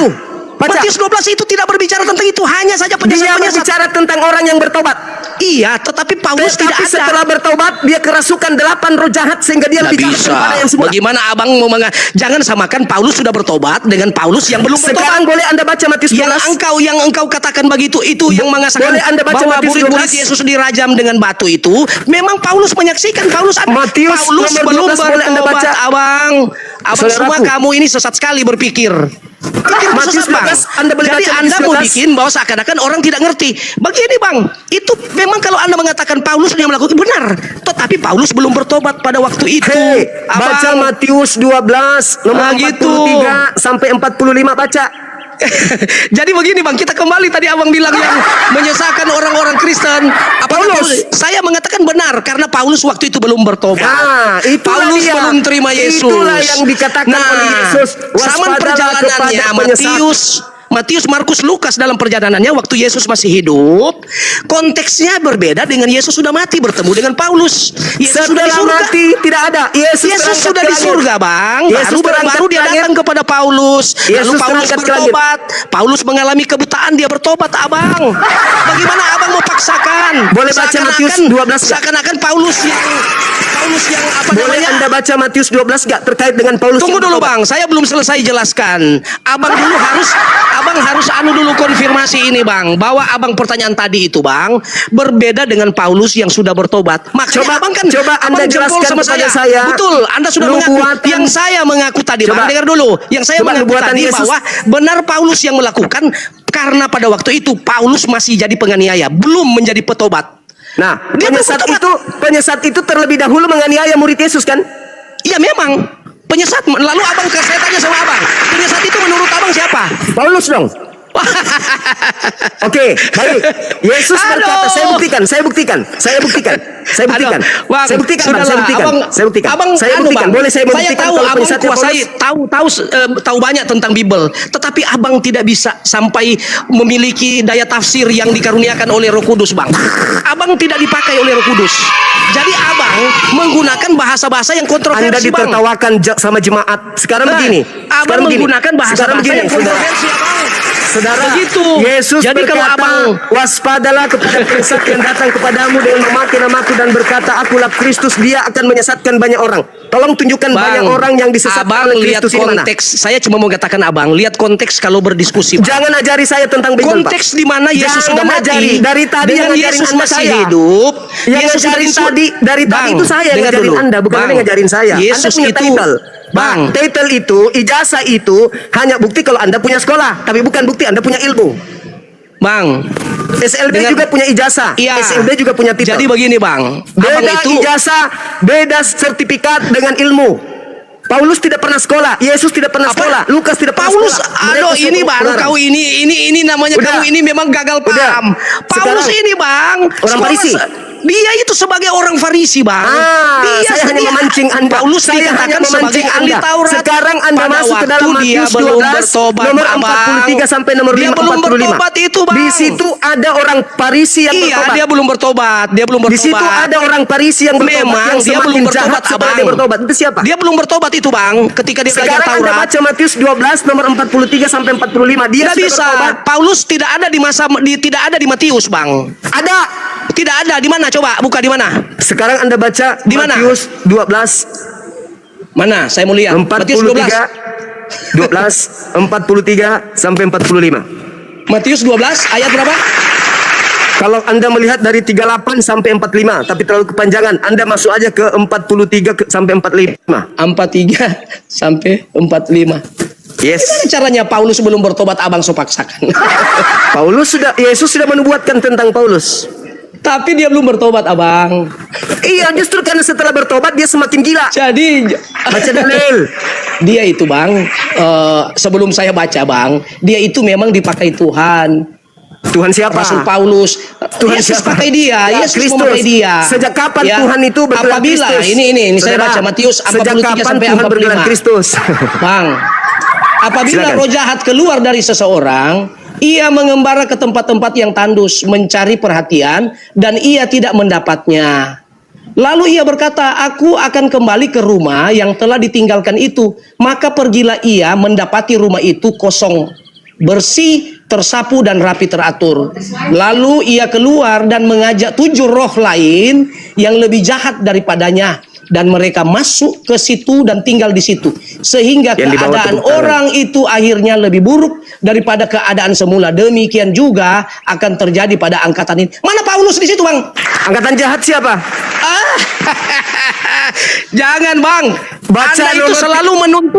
Baca. Matius 12 itu tidak berbicara tentang itu, hanya saja Dia penyesat-penyesat. berbicara tentang orang yang bertobat. Iya, tetapi Paulus tidak Tetapi ada. setelah bertobat dia kerasukan 8 roh jahat sehingga dia Tidak lebih jahat bisa. daripada yang semula. Bagaimana abang mau jangan samakan Paulus sudah bertobat dengan Paulus yang belum Sekarang bertobat. boleh Anda baca Matius 12. Yang engkau katakan begitu itu yang mengatakan boleh Anda baca bahwa Matius murid-murid 12? Yesus dirajam dengan batu itu. Memang Paulus menyaksikan Paulus ada. Matius Paulus nomor belum 12 boleh Anda bertobat, baca? abang. Abang Saudaraku. semua kamu ini sesat sekali berpikir. Matius Sesat, Bang. 12, Anda boleh Jadi baca Anda Matius mau 12? bikin bahwa seakan-akan orang tidak ngerti. Begini, Bang, itu memang kalau Anda mengatakan Paulus yang melakukan benar, tetapi Paulus belum bertobat pada waktu itu. Hei, Abang. baca Matius 12 nomor gitu. 43 sampai 45 baca. Jadi begini, Bang, kita kembali tadi abang bilang yang menyesatkan orang-orang Kristen. Apakah Paulus. saya mengatakan benar karena Paulus waktu itu belum bertobat. Nah, itulah Paulus dia. belum terima Yesus. Itulah yang dikatakan oleh Yesus. Zaman Waspadalah perjalanannya kepada penyesat. Matius, Markus, Lukas dalam perjalanannya waktu Yesus masih hidup, konteksnya berbeda dengan Yesus sudah mati bertemu dengan Paulus. Yesus sudah di Setelah surga. mati tidak ada. Yesus Yesus terangkat sudah ke di langit. surga, Bang. Yesus terangkat Baru dia ke langit. datang kepada Paulus. Lalu Yesus Paulus terangkat ke langit. bertobat. Paulus mengalami kebutaan, dia bertobat, Abang. Bagaimana Abang mau paksakan? Boleh baca Matius 12 nggak? Seakan-akan Paulus yang apa Boleh namanya? Anda baca Matius 12 gak terkait dengan Paulus? Tunggu yang dulu, bertobat? Bang, saya belum selesai jelaskan. Abang harus anu dulu konfirmasi ini, Bang, bahwa abang pertanyaan tadi itu, Bang, berbeda dengan Paulus yang sudah bertobat. Makanya abang kan coba Anda abang jempol jelaskan kepada saya. Betul, Anda sudah mengaku. Nubuatan. Yang saya mengaku tadi, Coba. Bang, dengar dulu. Yang saya Coba mengaku nubuatan tadi Yesus. bahwa benar Paulus yang melakukan karena pada waktu itu Paulus masih jadi penganiaya, belum menjadi petobat. Nah, Dia penyesat itu terlebih dahulu menganiaya murid Yesus kan? Iya memang penyesat. Lalu abang saya tanya sama abang, penyesat itu menurut abang siapa? Paulus dong. Oke, baik. Yesus berkata, Aduh. saya buktikan. Aduh, Bang, Saya buktikan, Bang, sudahlah. Abang, Saya anu, buktikan. Bang, Boleh saya buktikan tahu kalau abang penyesatnya kuasai, Paulus? tahu banyak tentang Bible, tetapi abang tidak bisa sampai memiliki daya tafsir yang dikaruniakan oleh Roh Kudus, Bang. Abang tidak dipakai oleh Roh Kudus. Jadi abang menggunakan bahasa-bahasa yang Anda kontroversi, Bang. ditertawakan sama jemaat. Sekarang Nah, begini. abang menggunakan bahasa-bahasa yang kontroversi, Abang. Saudara, Begitu. Yesus Jadi kalau berkata, abang- waspadalah kepada penyesat yang datang kepadamu dengan memakai namaku dan berkata, akulah Kristus, dia akan menyesatkan banyak orang. Tolong tunjukkan banyak orang yang disesatkan abang oleh lihat Kristus ini mana? konteks. Saya cuma mau katakan abang, lihat konteks kalau berdiskusi, Bang. Jangan ajari saya tentang Bible, Pak. Konteks di mana Yesus Jangan sudah mati. ajari. Dari tadi dengan yang ngajarin Yesus Anda masih saya. hidup. Yang Yesus ngajarin sudah dari tadi itu saya yang dengar ngajarin dulu. Anda, bukan Bang, Anda yang ngajarin saya. Yesus Anda punya itu, title. Bang, Title itu, ijazah itu hanya bukti kalau Anda punya sekolah, tapi bukan bukti Anda punya ilmu. Bang. SLB Dengan- juga punya ijazah. Iya. SLB juga punya titel. Jadi begini bang, abang Beda itu ijazah, beda sertifikat dengan ilmu. Paulus tidak pernah sekolah, Yesus tidak pernah Apa? sekolah, Lukas tidak pernah Paulus, sekolah. aduh Mereka ini semua baru pengarang. kau ini namanya Udah. kamu ini memang gagal Udah. paham. Paulus Sekarang ini bang, orang Farisi. Dia itu sebagai orang Farisi bang. Dia Saya hanya memancing Anda. Paulus Saya dikatakan hanya sebagai memancing ahli Anda. Taurat. Sekarang Anda Pada masuk ke waktu dalam dia Matius belum 12 bertobat, nomor Abang. 43 sampai nomor Dia 5, belum 45. bertobat itu, Bang. Di situ ada orang Farisi yang Iya, bertobat. dia belum bertobat. Dia belum Di bertobat. situ ada orang Farisi yang bertobat. Memang yang dia semakin belum jahat bertobat, setelah abang. dia bertobat. Itu siapa? Dia belum bertobat itu bang. Ketika dia belajar Sekarang Anda Taurat. baca Matius 12 nomor 43 sampai 45. Dia Tidak sudah bisa. bertobat. Paulus tidak ada di tidak ada di Matius, Bang. Ada. Tidak ada. Di mana? Coba buka di mana? Sekarang Anda baca Di mana? Matius 12 Mana? Saya mau lihat. Matius 12. 12 43 sampai 45. Matius 12 ayat berapa? Kalau Anda melihat dari 38 sampai 45, tapi terlalu kepanjangan, Anda masuk aja ke 43 sampai 45. 43 sampai 45. Yes. Gimana caranya Paulus belum bertobat abang sopaksakan? Yesus sudah menubuatkan tentang Paulus. Tapi dia belum bertobat abang. Iya, justru karena setelah bertobat dia semakin gila. Jadi Baca dalil. dia itu bang, sebelum saya baca bang, dia itu memang dipakai Tuhan. Tuhan siapa? Rasul Paulus, Tuhan Yesus siapa? pakai dia, Ya, Yesus Kristus. memakai dia. Sejak kapan Ya, Tuhan itu bergelar apabila Kristus? ini saya Saudara, baca Matius sejak 43 kapan sampai Tuhan bergelar 45. Kristus? Bang, apabila Silakan. roh jahat keluar dari seseorang, ia mengembara ke tempat-tempat yang tandus, mencari perhatian, dan ia tidak mendapatnya. Lalu ia berkata, aku akan kembali ke rumah yang telah ditinggalkan itu. Maka pergilah ia mendapati rumah itu kosong, bersih, tersapu dan rapi teratur. Lalu ia keluar dan mengajak 7 roh lain yang lebih jahat daripadanya. Dan mereka masuk ke situ dan tinggal di situ. Sehingga Yang dibawa keadaan tepuk tangan. orang itu akhirnya lebih buruk daripada keadaan semula. Demikian juga akan terjadi pada angkatan ini. Mana Paulus di situ, Bang? Angkatan jahat siapa? Ah, jangan, Bang. Baca Anda itu nomor- selalu menuntut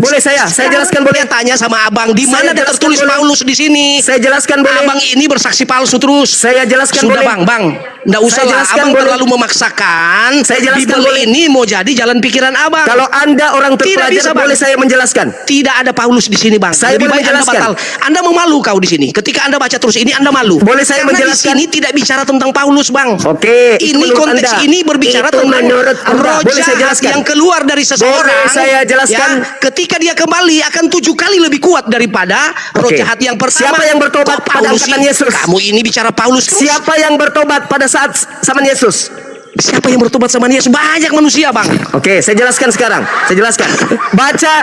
Boleh saya jelaskan boleh? Dia tanya sama Abang, di Saya mana ada jelaskan tertulis boleh? Paulus di sini? Saya jelaskan boleh? Abang ini bersaksi palsu terus. Saya jelaskan Sudah, boleh? Bang. Nggak usah Saya lah. jelaskan Abang boleh? terlalu memaksakan. Saya jelaskan Bible boleh? ini mau jadi jalan pikiran Abang. Kalau Anda orang Tidak terpelajar, bisa, Bang. boleh saya menjelaskan? Tidak ada Paulus di sini, Bang. Saya Lebih boleh baik Anda menjelaskan. batal. Anda memalu kau di sini. Ketika Anda baca terus ini, Anda malu. Boleh saya Karena menjelaskan? di sini tidak bicara tentang Paulus, Bang. Oke, itu Ini menurut konteks Anda. ini berbicara Itu tentang menurut Anda. roh Boleh saya jahat jelaskan? yang keluar dari seseorang. Boleh saya jelaskan? Ya, ketika dia kembali akan 7 kali lebih kuat daripada roh Oke. jahat yang pertama. Siapa yang bertobat Kok pada Paulus angkatan ini? Yesus? Kamu ini bicara Paulus terus. Siapa yang bertobat pada saat zaman Yesus? Siapa yang bertobat sama Yesus? Banyak manusia, Bang. Oke, saya jelaskan sekarang. Saya jelaskan. Baca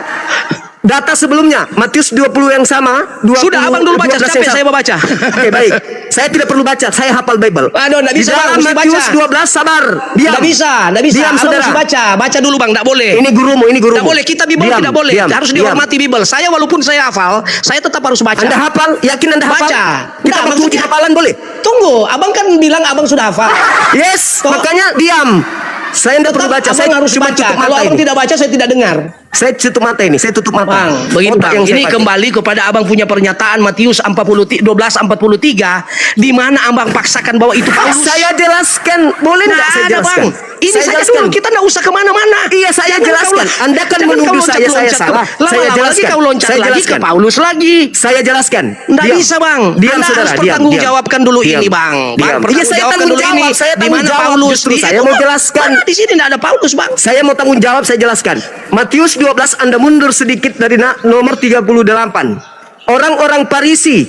data sebelumnya, Matius 20 yang sama, 20, Sudah, Abang dulu baca. 12 Capek yang sama. saya mau baca. Oke, baik. Saya tidak perlu baca, saya hafal Bible. Aduh, nggak bisa, Di dalam Bang, mesti Matius baca. 12 sabar. Diam. Nggak bisa. Diam, Abang saudara. mesti baca. Baca dulu, Bang. Nggak boleh. Ini gurumu. Tidak boleh, kita Bible Diam, tidak boleh. diam, Harus diam. dihormati Bible. Saya walaupun saya hafal, saya tetap harus baca. Anda hafal? Yakin Anda hafal? Baca. Kita Nah, waktu uji maksudnya- hafalan boleh? Tunggu, Abang kan bilang Abang sudah hafal. Yes, Toh- makanya diam. Saya tidak perlu Tetap baca, Abang saya harus cuma baca. tutup Kalau mata Abang ini. tidak baca, saya tidak dengar. Saya tutup mata ini, saya tutup mata. Bang, begini Otak Bang, yang saya ini pakai. kembali kepada Abang punya pernyataan Matius 12:43, di mana Abang paksakan bahwa itu Paulus. Saya jelaskan, boleh nggak saya ada, jelaskan? Bang. Ini Saya saja jelaskan. dulu, kita nggak usah kemana-mana. Iya, saya Jangan jelaskan. kau- Anda kan jangan menuduh kau saya loncat-loncat salah. ke- Lama-lama Saya lagi jelaskan. kau loncat Saya lagi ke jelaskan. Paulus lagi. Saya jelaskan. Nggak Diam. bisa, Bang. Diam, Anda saudara. harus Diam, pertanggungjawabkan diam. dulu Diam. ini, Bang. Diam. Bang, Iya, saya pertanggungjawabkan tanggung dulu ini. jawab. Saya Di tanggung mana jawab. Paulus? Justru Di saya itu, mau Bang. jelaskan. Mana di sini nggak ada Paulus, Bang. Saya mau tanggung jawab, saya jelaskan. Matius 12, Anda mundur sedikit dari nomor 38. Orang-orang Farisi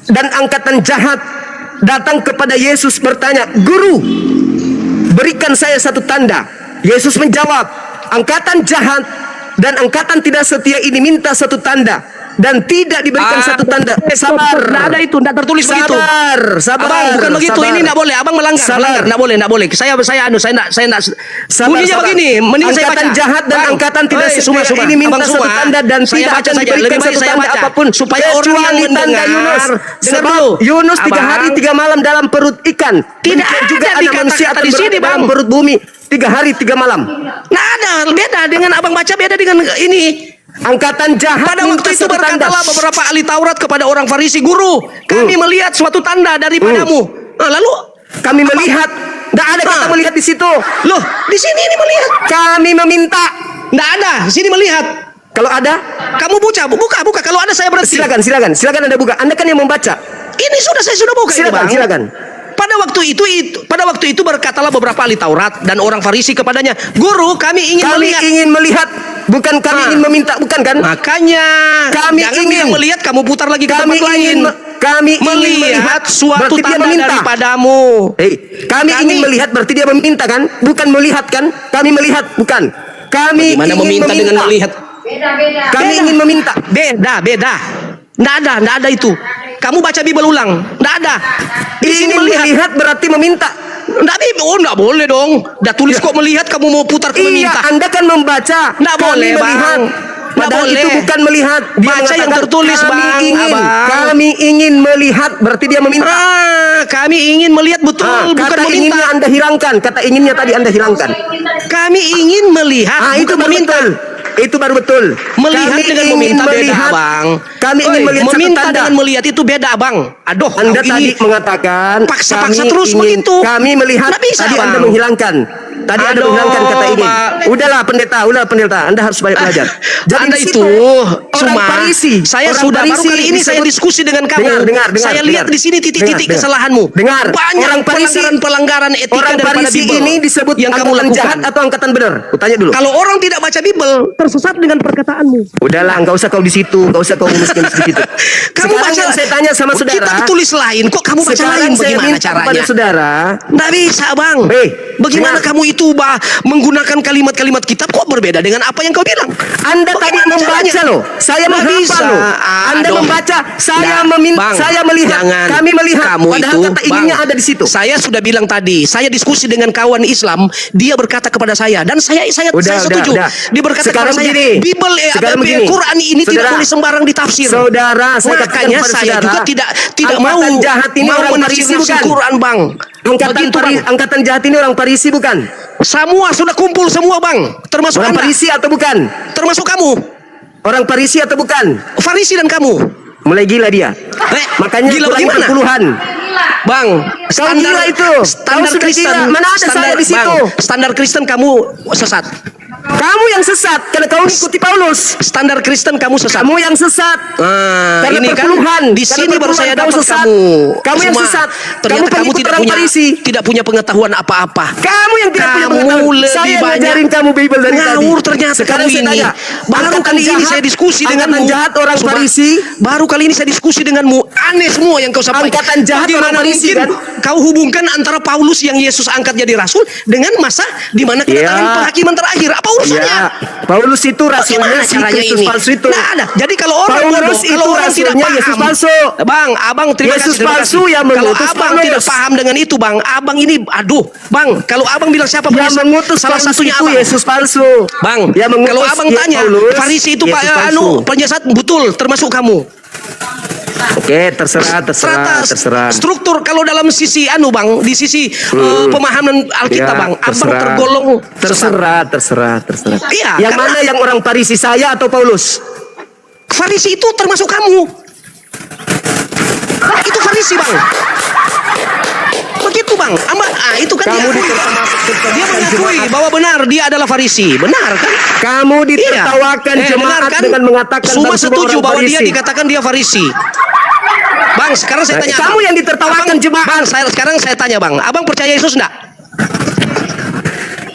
dan angkatan jahat datang kepada Yesus bertanya, "Guru, berikan saya satu tanda." Yesus menjawab, "Angkatan jahat dan angkatan tidak setia ini minta satu tanda dan tidak diberikan satu tanda." Sabar. Nggak ada itu, nggak tertulis begitu. Sabar, sabar. Abang, bukan begitu. sabar. Ini nggak boleh. Abang melanggar, Sabar. melanggar. Nggak boleh, nggak boleh. Saya nggak. Sabar, Bunyinya sabar. begini. Mending saya Angkatan baca. jahat dan Bang, angkatan tidak hei, setia Suma. ini minta Abang satu Suma, tanda dan saya tidak baca akan saja. diberikan Lebih baik satu saya tanda baca. apapun Supaya orang yang kecuali tanda mendengar. Yunus. Dengar Sebab dulu. Yunus 3 Abang. hari 3 malam dalam perut ikan. Tidak Demikian juga ada anak dikata-kata manusia akan di sini, berada dalam Bang. perut bumi 3 hari 3 malam. Nggak ada. Beda dengan abang baca, beda dengan ini. Angkatan jahat Pada minta waktu itu satu tanda. berkatalah beberapa ahli Taurat kepada orang Farisi, "Guru, kami melihat suatu tanda daripadamu." Nah, lalu Kami melihat. Tidak ada kata melihat di situ. loh, di sini ini melihat. Kami meminta. Nggak ada, di sini melihat. Kalau ada, Kamu buka. Kalau ada saya berhenti. silakan Anda buka. Anda kan yang membaca. Ini saya sudah buka ini, Bang. Silakan. Pada waktu itu berkatalah beberapa ahli Taurat dan orang Farisi kepadanya, "Guru, kami ingin Kami melihat." ingin melihat, bukan kami ingin meminta, bukan kan? Makanya Kami jangan ingin. bilang melihat, kamu putar lagi ke Kami tempat lain. kami ingin Melihat suatu berarti dia tanda meminta. daripadamu. Kami ingin melihat berarti dia meminta kan? Bukan melihat kan? Kami melihat bukan. Kami Bagaimana ingin meminta dengan melihat? Kami ingin meminta. Beda. Nggak ada itu. Kamu baca Bible ulang. Nggak ada. Di sini Ingin melihat. melihat berarti meminta. Nggak boleh dong. Dah tulis kok melihat, kamu mau putar ke Iya, meminta. Anda kan membaca. Nggak Kami boleh, Bang. melihat. Nggak Padahal boleh. itu bukan melihat. Dia Baca yang mengatakan, tertulis, Bang, Kami ingin melihat berarti dia meminta. Kami ingin melihat betul, bukan Kata meminta. inginnya Anda hilangkan. Kata inginnya tadi Anda hilangkan. Kami ingin melihat, Itu bukan baru meminta. betul. Itu baru betul. Melihat Kami dengan ingin meminta beda, melihat. Bang. Kami ingin melihat satu meminta tanda. dengan melihat itu beda, Bang. Aduh, Anda kau tadi ini mengatakan paksa-paksa kami terus ingin, begitu. Kami melihat. Nggak bisa, Tadi Bang. Anda menghilangkan. Tadi Anda Aduh, menghilangkan kata ini. Bang. Udahlah pendeta. Anda harus banyak belajar. Anda di itu situ, cuma Farisi, saya orang sudah baru Farisi kali ini saya disebut- diskusi dengan kamu. Dengar, Saya lihat di sini titik-titik dengar. kesalahanmu. Dengar. Banyak Orang Farisi- pelanggaran etika Orang daripada Farisi Bible ini disebut yang kamu angkatan lakukan. jahat atau angkatan benar? Kutanya dulu. Kalau orang tidak baca Bible, Tersesat dengan perkataanmu. Udahlah, nggak usah kau di situ, nggak usah kau ngemis-ngemis di situ. kamu Sekarang baca. yang saya tanya sama saudara. Kita tulis lain, kok kamu baca Sekarang lain? saya Bagaimana minta kepada caranya? saudara. Nggak bisa, Bang. dengar. Bagaimana kamu itu menggunakan kalimat-kalimat kitab kok berbeda dengan apa yang kau bilang? Anda tadi Bagaimana membaca caranya? loh. Saya Nggak menghafal bisa. loh. Anda Aduh. membaca, saya Nggak, meminta, Bang, saya melihat, jangan. kami melihat. Kamu Padahal itu, kata inginnya Bang, ada di situ. Saya sudah bilang tadi, saya diskusi dengan kawan Islam, dia berkata kepada saya dan saya setuju. Dia berkata Sekarang kepada saya, begini. Bible Sekarang begini. Quran ini tidak Saudara. boleh sembarang ditafsir. Saudara, saya katakan Makanya kepada saya saudara, juga tidak mau angkatan jahat ini orang Farisi menafsir bukan? Quran, Bang. Begitu, Bang. Angkatan jahat ini orang Farisi bukan? Semua sudah kumpul semua, Bang. Termasuk Orang Anda. Farisi atau bukan? Termasuk kamu. Orang Farisi atau bukan? Farisi dan kamu. Mulai gila dia. Makanya gila kurang bagaimana? puluhan. Bang, Kau gila itu. Standar Kau sudah Kristen. gila. Mana ada saya di situ? Bang, standar Kristen kamu sesat. Kamu yang sesat karena kau mengikuti Paulus. Standar Kristen kamu sesat. Kamu yang sesat. Karena Ini kan perpuluhan. di Karena sini baru perpuluhan saya kau dapat sesat. kamu. Kamu yang Semua. sesat. Ternyata kamu pengikut orang Farisi. tidak punya pengetahuan apa-apa. Kamu yang tidak punya Kamu pengetahuan. lebih Saya banyak ngajarin kamu Bible dari tadi. ngawur ternyata Sekarang kamu saya ini. tanya. Baru angkatan kali ini jahat- saya diskusi denganmu. Angkatan jahat orang Cuma, Farisi. Baru kali ini saya diskusi denganmu. Aneh semua yang kau sampaikan. Angkatan jahat Bagaimana orang Farisi, mungkin kan? kau hubungkan antara Paulus yang Yesus angkat jadi rasul dengan masa di mana kedatangan Ya. penghakiman terakhir? Apa urusannya? Ya, Paulus itu rasulnya Bagaimana si caranya Kristus ini? palsu itu. Nah, ada. Jadi kalau orang Paulus bodoh, itu kalau orang tidak rasulnya paham, Yesus palsu. Bang, abang terima Yesus kasih. Terima palsu kasih. yang Kalau mengutus abang Paulus. tidak paham dengan itu, bang, abang ini, aduh, bang, kalau abang bilang siapa Yang Yesus, mengutus salah Paulus satunya itu abang. Yesus palsu. Bang, Yang mengutus kalau abang tanya, Paulus, Farisi itu Yesus pak, palsu. penjahat betul, termasuk kamu. Oke, terserah. Struktur kalau dalam sisi bang, di sisi pemahaman Alkitab, Ya, bang, abang terserah. tergolong sesat. Terserah. Iya, Yang karena- mana yang orang Farisi, saya atau Paulus? Farisi itu termasuk kamu. Itu Farisi, bang. Begitu, bang. Itu kan Kamu dia mengakui bahwa benar dia adalah Farisi. Benar kan? Kamu ditertawakan Iya. jemaat Benar kan? dengan mengatakan semua bang, setuju orang bahwa Farisi. dia dikatakan dia Farisi. Bang, sekarang saya tanya. Kamu Abang. yang ditertawakan Abang, jemaat. Bang, sekarang saya tanya, bang. Abang percaya Yesus enggak?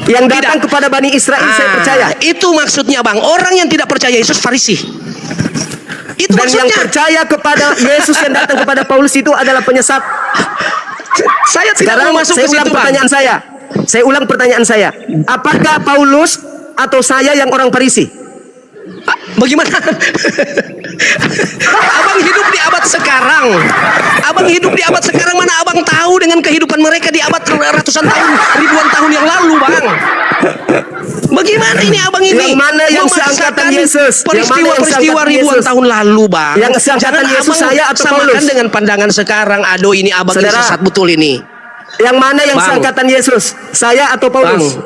Yang datang Tidak. kepada Bani Israel saya percaya. Itu maksudnya, bang. Orang yang tidak percaya Yesus Farisi. Itu Dan yang maksudnya. percaya kepada Yesus yang datang kepada Paulus itu adalah penyesat. Saya tidak Sekarang mau masuk saya ke ulang situ, bang. pertanyaan saya. Saya ulang pertanyaan saya. Apakah Paulus atau saya yang orang Farisi? Bagaimana? Abang hidup di abad sekarang. Abang hidup di abad sekarang, mana abang tahu dengan kehidupan mereka di abad ratusan tahun, ribuan tahun yang lalu, bang. Bagaimana ini abang ini? Yang mana yang memaksakan seangkatan Yesus? Yang mana yang Peristiwa-peristiwa seangkatan ribuan Yesus? tahun lalu, bang. Yang seangkatan Jangan Yesus abang saya atau samakan Paulus? dengan pandangan sekarang. Aduh, ini abang ini Saudara. sesat betul ini. Yang mana yang Bang. seangkatan Yesus? Saya atau Bang, Paulus?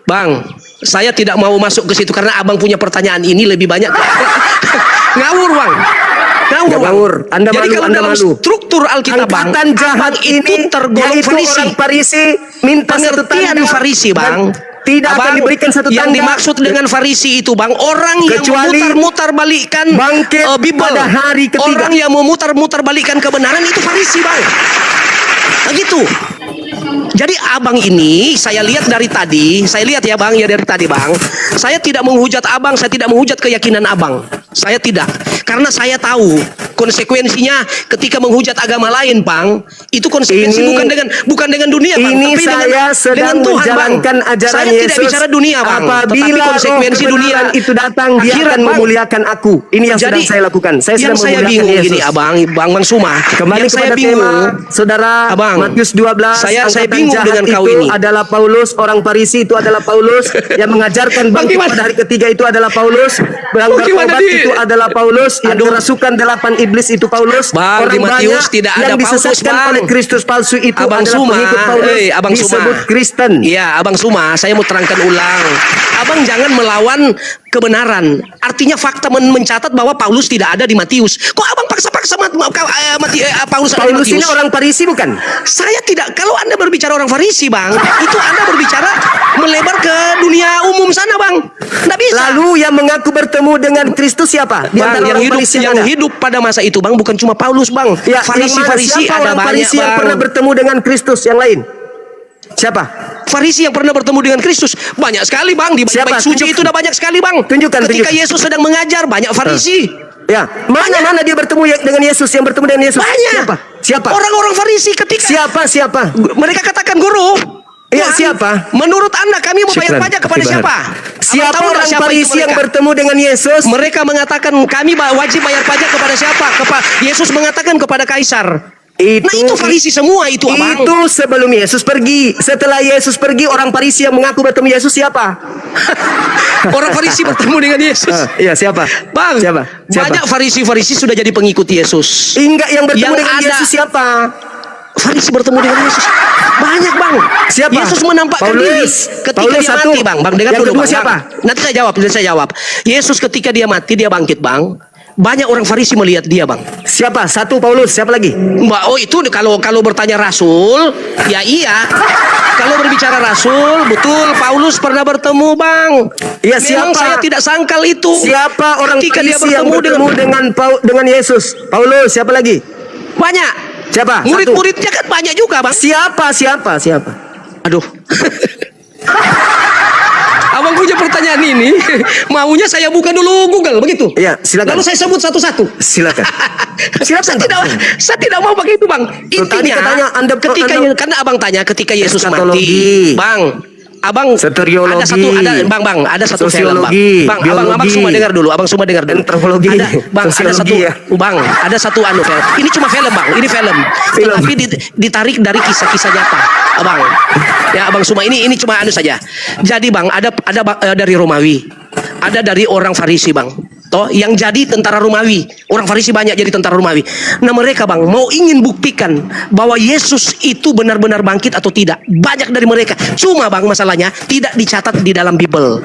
bang, Saya tidak mau masuk ke situ karena abang punya pertanyaan ini lebih banyak. Ngawur bang. Ya, ngawur. Anda Jadi malu, kalau Anda dalam malu. struktur Alkitab bang, Angkatan jahat abang itu ini tergolong yaitu Farisi. orang Farisi minta satu Pengertian tanda Farisi bang, dan tidak akan diberikan satu yang tanda. dimaksud dengan Farisi itu bang, orang yang Kecuali memutar-mutar balikan bangkit Bible. pada hari ketiga. Orang yang memutar-mutar balikan kebenaran itu Farisi bang. Begitu. Jadi abang ini saya lihat dari tadi, saya lihat ya bang, ya dari tadi bang, saya tidak menghujat abang, saya tidak menghujat keyakinan abang, saya tidak, karena saya tahu konsekuensinya ketika menghujat agama lain bang, itu konsekuensi Ini- bukan dengan dunia bang, Ini tapi saya dengan sedang Tuhan, menjalankan bang. ajaran Saya Yesus. tidak bicara dunia bang, tetapi Apabila konsekuensi roh dunia kebenaran itu datang, dia akhirat, akan Bang. memuliakan aku. Ini yang sedang saya lakukan. Saya yang sedang saya memuliakan bingung Yesus. gini bang Suma, Kembali yang saya kepada bingung, tema saudara, Abang, Matius 12. saya angkatan bingung jahat dengan kau itu ini. adalah Paulus, orang Farisi itu adalah Paulus, yang mengajarkan Bang, bangkit gimana? pada hari ketiga itu adalah Paulus, yang Oh, gimana bertobat di- itu adalah Paulus, yang Aduh. kerasukan 8 iblis itu Paulus. Bang, orang di Matius banyak tidak ada yang Paulus, disesatkan Bang. oleh Kristus palsu itu Abang adalah Suma, pengikut Paulus, Abang Suma. disebut Kristen. Iya, Abang Suma, saya mau terangkan ulang. Abang jangan melawan kebenaran. Artinya fakta mencatat bahwa Paulus tidak ada di Matius. Kok abang paksa-paksa Paulus ada di Paulus ini Matius? orang Farisi bukan? Saya tidak. Kalau Anda berbicara orang Farisi, bang, itu Anda berbicara melebar ke dunia umum sana, bang. Nggak bisa. Lalu yang mengaku bertemu dengan Kristus siapa? Di Bang, antara yang orang hidup Farisi yang ada? hidup pada masa itu, bang, bukan cuma Paulus, bang. Ya, yang mana? Farisi Siapa ada orang banyak, Farisi yang bang. pernah bertemu dengan Kristus yang lain? Siapa? Farisi yang pernah bertemu dengan Kristus banyak sekali, bang. Di Siapa? bait suci Tunjuk. itu udah banyak sekali, bang. Tunjukkan, Ketika tunjuk. Yesus sedang mengajar, banyak Farisi. Ya, mana dia bertemu dengan Yesus, yang bertemu dengan Yesus? Banyak. Siapa? Siapa? Orang-orang Farisi ketika Siapa? mereka katakan, guru, Ya, Tuhan, siapa? Menurut Anda kami membayar Syukran. pajak kepada Syukran. siapa? Siapa Abang tahu orang nggak siapa itu Farisi yang mereka? bertemu dengan Yesus? Mereka mengatakan kami wajib bayar pajak kepada siapa? Yesus mengatakan kepada Kaisar. Nah itu Farisi semua itu, abang. Itu sebelum Yesus pergi. Setelah Yesus pergi, orang Farisi yang mengaku bertemu Yesus siapa? Orang Farisi bertemu dengan Yesus. Iya, siapa? Bang, Siapa? banyak Farisi sudah jadi pengikut Yesus. Enggak, yang bertemu Yang dengan ada- Yesus siapa? Farisi bertemu dengan Yesus. Banyak, bang. Siapa? Yesus menampakkan Paulus. diri ketika Paulus dia satu. mati, bang. Bang, dengar Yang dulu, kedua bang. siapa? Bang. Nanti saya jawab. Yesus ketika dia mati, dia bangkit, bang. Banyak orang Farisi melihat dia, bang. Siapa? Satu Paulus, siapa lagi? Mbak, oh itu kalau bertanya Rasul, ya iya. Kalau berbicara Rasul, betul Paulus pernah bertemu, bang. Iya, Memang siapa? saya tidak sangkal itu. Siapa orang ketika dia Farisi yang bertemu bertemu dengan Yesus? Paulus, siapa lagi? banyak. Siapa? Murid-muridnya kan banyak juga, bang. Siapa? Aduh. Abang punya pertanyaan ini, maunya saya buka dulu Google, begitu? Iya, silakan. Lalu saya sebut satu-satu. Silakan. Saya tidak mau begitu, bang. Tuh, tadi katanya Anda- Karena abang tanya ketika Yesus Eskatologi. mati, bang. Abang Soteriologi. ada satu film, bang. Sosiologi, Abang biologi. semua dengar dulu, Antropologi, ada sosiologi, satu, ya. bang, ada satu film. Ini cuma film, bang. Ini film. Tetapi ditarik dari kisah-kisah nyata, abang. Ya, abang semua ini cuma saja. Jadi, bang, ada dari Romawi, ada dari orang Farisi, bang. Toh yang jadi tentara Romawi, orang Farisi banyak jadi tentara Romawi. Nah mereka, bang, mau ingin buktikan bahwa Yesus itu benar-benar bangkit atau tidak. Banyak dari mereka. Cuma, bang, masalahnya tidak dicatat di dalam Bible.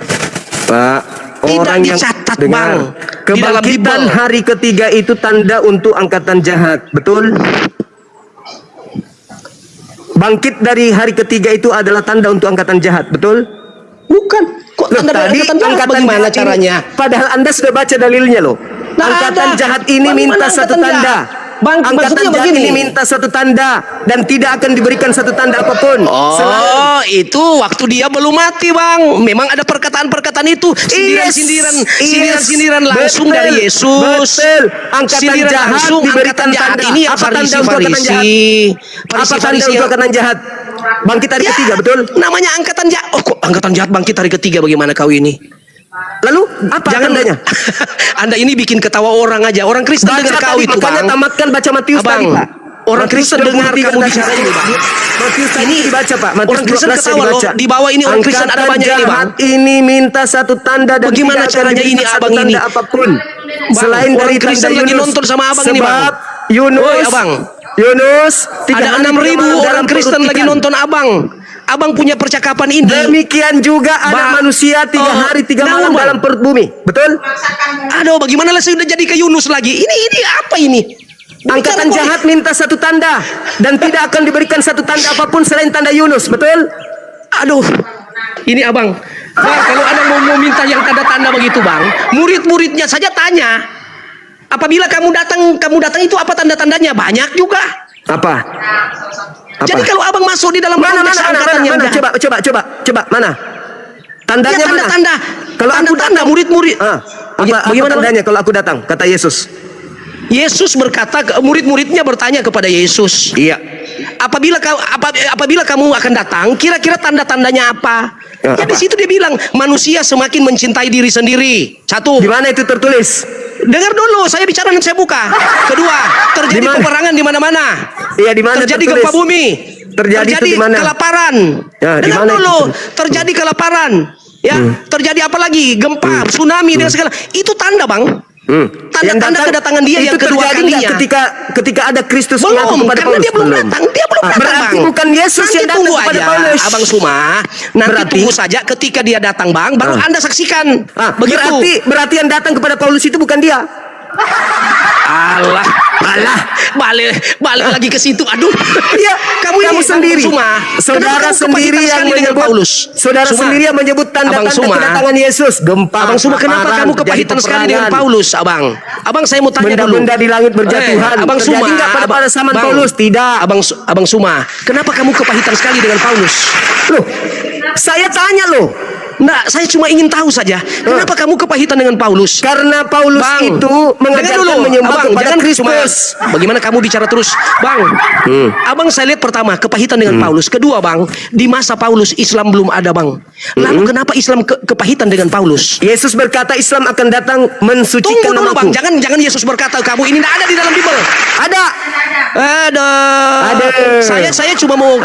Pak, Tidak orang yang dicatat, dengar, bang. Di dalam kebangkitan Bible. hari ketiga itu tanda untuk angkatan jahat, betul? Bangkit dari hari ketiga itu adalah tanda untuk angkatan jahat, betul? Bukan. Kok Loh, tanda tadi angkatan jahat angkatan bagaimana jahat ini- caranya? Padahal Anda sudah baca dalilnya loh. Nggak Angkatan ada. jahat ini Bang, minta mana satu angkatan tanda. jahat? Bang, Angkatan maksudnya jahat begini. ini minta satu tanda dan tidak akan diberikan satu tanda apapun. Oh, itu waktu dia belum mati, bang. Memang ada perkataan-perkataan itu, sindiran-sindiran langsung Betul, dari Yesus. Betul. Angkatan Sindiran jahat langsung, diberikan angkatan jahat tanda. ini yang Apa tanda untuk angkatan Farisi-Farisi. jahat? Apa tanda untuk angkatan jahat? Bangkit hari Ya, ketiga, betul? Namanya angkatan jahat. Oh, kok angkatan jahat bangkit hari ketiga? Bagaimana kau ini? Lalu apa tandanya? Anda ini bikin ketawa orang aja. Orang Kristen dengar kau tadi, itu, makanya bang. tamatkan baca Matius Abang, tadi, Pak. orang Matius Kristen dengar 23 kamu tadi. bicara ini, Bang. Matius tadi dibaca, Pak. Matius Orang Kristen 12 ketawa loh. dibaca. Di bawah ini orang Kristen ada Angkatan banyak ini, Bang. jahat ini minta satu tanda dan Bagaimana tidak akan caranya diberikan ini, satu abang tanda ini? apapun. Bang, Selain orang dari Kristen tanda lagi Yunus. nonton sama abang ini, Bang. Sebab Yunus, Woi, abang. Yunus Ada 6.000 orang Kristen lagi nonton abang. abang punya percakapan ini. Demikian juga anak manusia 3 hari 3 malam Bang. dalam perut bumi. Betul? Aduh, bagaimana lah saya udah jadi ke Yunus lagi? Ini apa ini? Angkatan Bicara jahat minta satu tanda dan tidak akan diberikan satu tanda apapun selain tanda Yunus. Betul? Aduh, ini abang. Bang, kalau ada mau minta yang tanda-tanda begitu bang, murid-muridnya saja tanya. Apabila kamu datang itu apa tanda-tandanya? Banyak juga. Apa? Jadi kalau abang masuk di dalam Mana konteks angkatan yang mana? jahat, Coba mana? Tandanya ya, tanda-tanda. mana? Kalau aku Tanda-tanda datang, murid-murid. apa Bagaimana, tandanya kalau aku datang? Kata Yesus. Yesus berkata, murid-muridnya bertanya kepada Yesus. Iya. Apabila kamu akan datang, kira-kira tanda-tandanya apa? Ya, Ya, di apa? situ dia bilang, manusia semakin mencintai diri sendiri. Satu. Di mana itu tertulis? Dengar dulu, saya bicara dan saya buka. Kedua, terjadi Di mana? peperangan di mana-mana. Iya, di mana Terjadi tertulis? gempa bumi. Terjadi itu di mana? kelaparan. Ya, di Dengar mana dulu, itu? terjadi kelaparan. Ya, terjadi apa lagi? Gempa, tsunami dan segala. Itu tanda, Bang. Tanda-tanda kedatangan dia yang itu kedua terjadi nggak kalinya. ketika ada Kristus Belum, mengaku kepada karena Paulus? dia belum datang. Dia belum datang, Berarti Bang. bukan Yesus Nanti yang datang tunggu kepada aja, Paulus. Abang Suma. Nanti Berarti- tunggu saja ketika dia datang, Bang. Baru Anda saksikan. Begitu. Berarti yang datang kepada Paulus itu bukan dia. Alah, balik lagi ke situ. Aduh, Iya, kamu kamu ini sendiri. Suma. Saudara Kenapa kamu sendiri kepahitan yang sekali dengan menyebut Paulus. Saudara Suma. sendiri yang menyebut Abang tanda-tanda Suma. kedatangan Yesus. Gempa. Abang Suma, kenapa kelaparan, kamu terjadi kepahitan sekali dengan peperangan. Paulus, Abang? Abang, saya mau tanya dulu. Benda-benda di langit berjatuhan. Abang Terjadi Suma, nggak pada zaman Bang, Paulus? Tidak. Abang Suma, kenapa kamu kepahitan sekali dengan Paulus? Loh, saya tanya loh. Nah, saya cuma ingin tahu saja, kenapa kamu kepahitan dengan Paulus? Karena Paulus Bang, itu dengar mengajarkan menyembah Abang, kepada jangan Kristus. cuma- Bagaimana kamu bicara terus, Bang? Abang, saya lihat pertama kepahitan dengan Paulus. Kedua, Bang, di masa Paulus Islam belum ada, Bang. Lalu kenapa Islam kepahitan dengan Paulus? Yesus berkata Islam akan datang Tunggu mensucikan dulu, Bang. namaku. Jangan Yesus berkata kamu ini tidak ada di dalam Bible. Ada. Ada. Saya cuma mau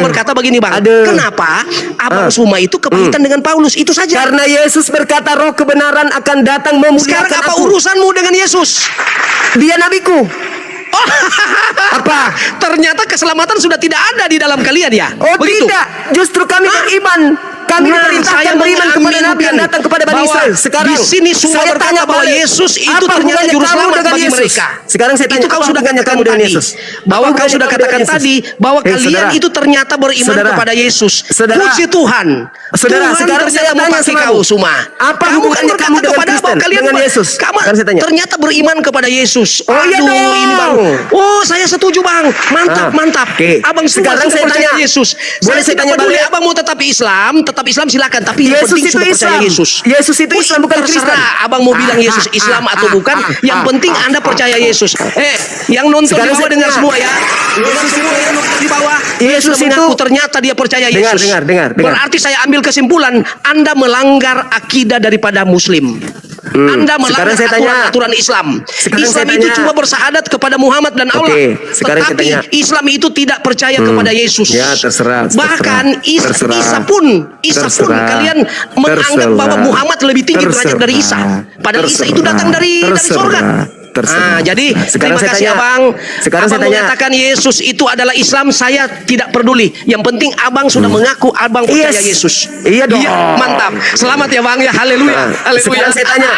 berkata begini, Bang. Ada. Kenapa Abang Suma itu kepahitan dengan Paulus? Itu saja. Karena Yesus berkata roh kebenaran akan datang memuliakan Sekarang apa aku. urusanmu dengan Yesus? Dia nabiku. Oh, Apa? ternyata keselamatan sudah tidak ada di dalam kalian ya? Oh Begitu? tidak, justru kami beriman. Kami Nah, diperintahkan saya beriman kepada Nabi yang mengaminkan datang kepada Bani bahwa Israel. Sekarang di sini semua saya berkata tanya bahwa balik, Yesus itu apa ternyata hubungannya juru kamu selamat dengan bagi Yesus? mereka. Sekarang saya tanya, Itu kau apa sudah hubungannya katakan kamu dengan tadi. Yesus? Bahwa Apa kau hubungannya sudah kamu katakan dengan Yesus? tadi bahwa Hei, kalian saudara. itu ternyata beriman Saudara. kepada Yesus. Saudara. Puji Tuhan. Saudara, Tuhan sekarang ternyata saya tanya memakai sama kau kamu. Suma. Apa Kamu hubungannya berkata kamu dengan kepada Kristen, kalian dengan Yesus? Kamu Sekarang saya tanya. ternyata beriman kepada Yesus. Oh, iya Aduh, dong. ini Bang. Oh, saya setuju, Bang. Mantap, mantap. Oke. Abang Suma Sekarang sudah saya percaya tanya. Yesus. Boleh saya tidak tanya peduli balik? abang mau tetap Islam silakan. Tapi yang Yesus penting itu sudah percaya Islam. Yesus. Yesus itu Islam, bukan Kristen. Terserah abang mau bilang Yesus Islam atau bukan. Yang penting Anda percaya Yesus. Yang nonton Sekarang di bawah saya dengar tanya. semua ya. Dengar semua yang nonton di bawah. Dia Yesus sudah mengaku itu- ternyata dia percaya Dengar, Yesus. dengar. Berarti saya ambil kesimpulan Anda melanggar akidah daripada Muslim. Anda melanggar Sekarang saya tanya. aturan Islam. Sekarang Islam saya itu tanya. cuma bersyahadat kepada Muhammad dan Allah. Oke, sekarang saya Tetapi tanya. Islam itu tidak percaya kepada Yesus. Ya, terserah. Bahkan Terserah. Isa pun Terserah. kalian menganggap Terserah. bahwa Muhammad lebih tinggi derajat dari Isa. Padahal Isa itu datang dari sorga. Terserah. Jadi Sekarang terima saya kasih tanya. abang. Sekarang Abang saya tanya. mengatakan Yesus itu adalah Islam, saya tidak peduli. Yang penting abang sudah mengaku abang percaya Yes. Yesus. Iya dong. Mantap. Selamat ya bang ya. Haleluya. Nah, Haleluya. sekarang saya tanya.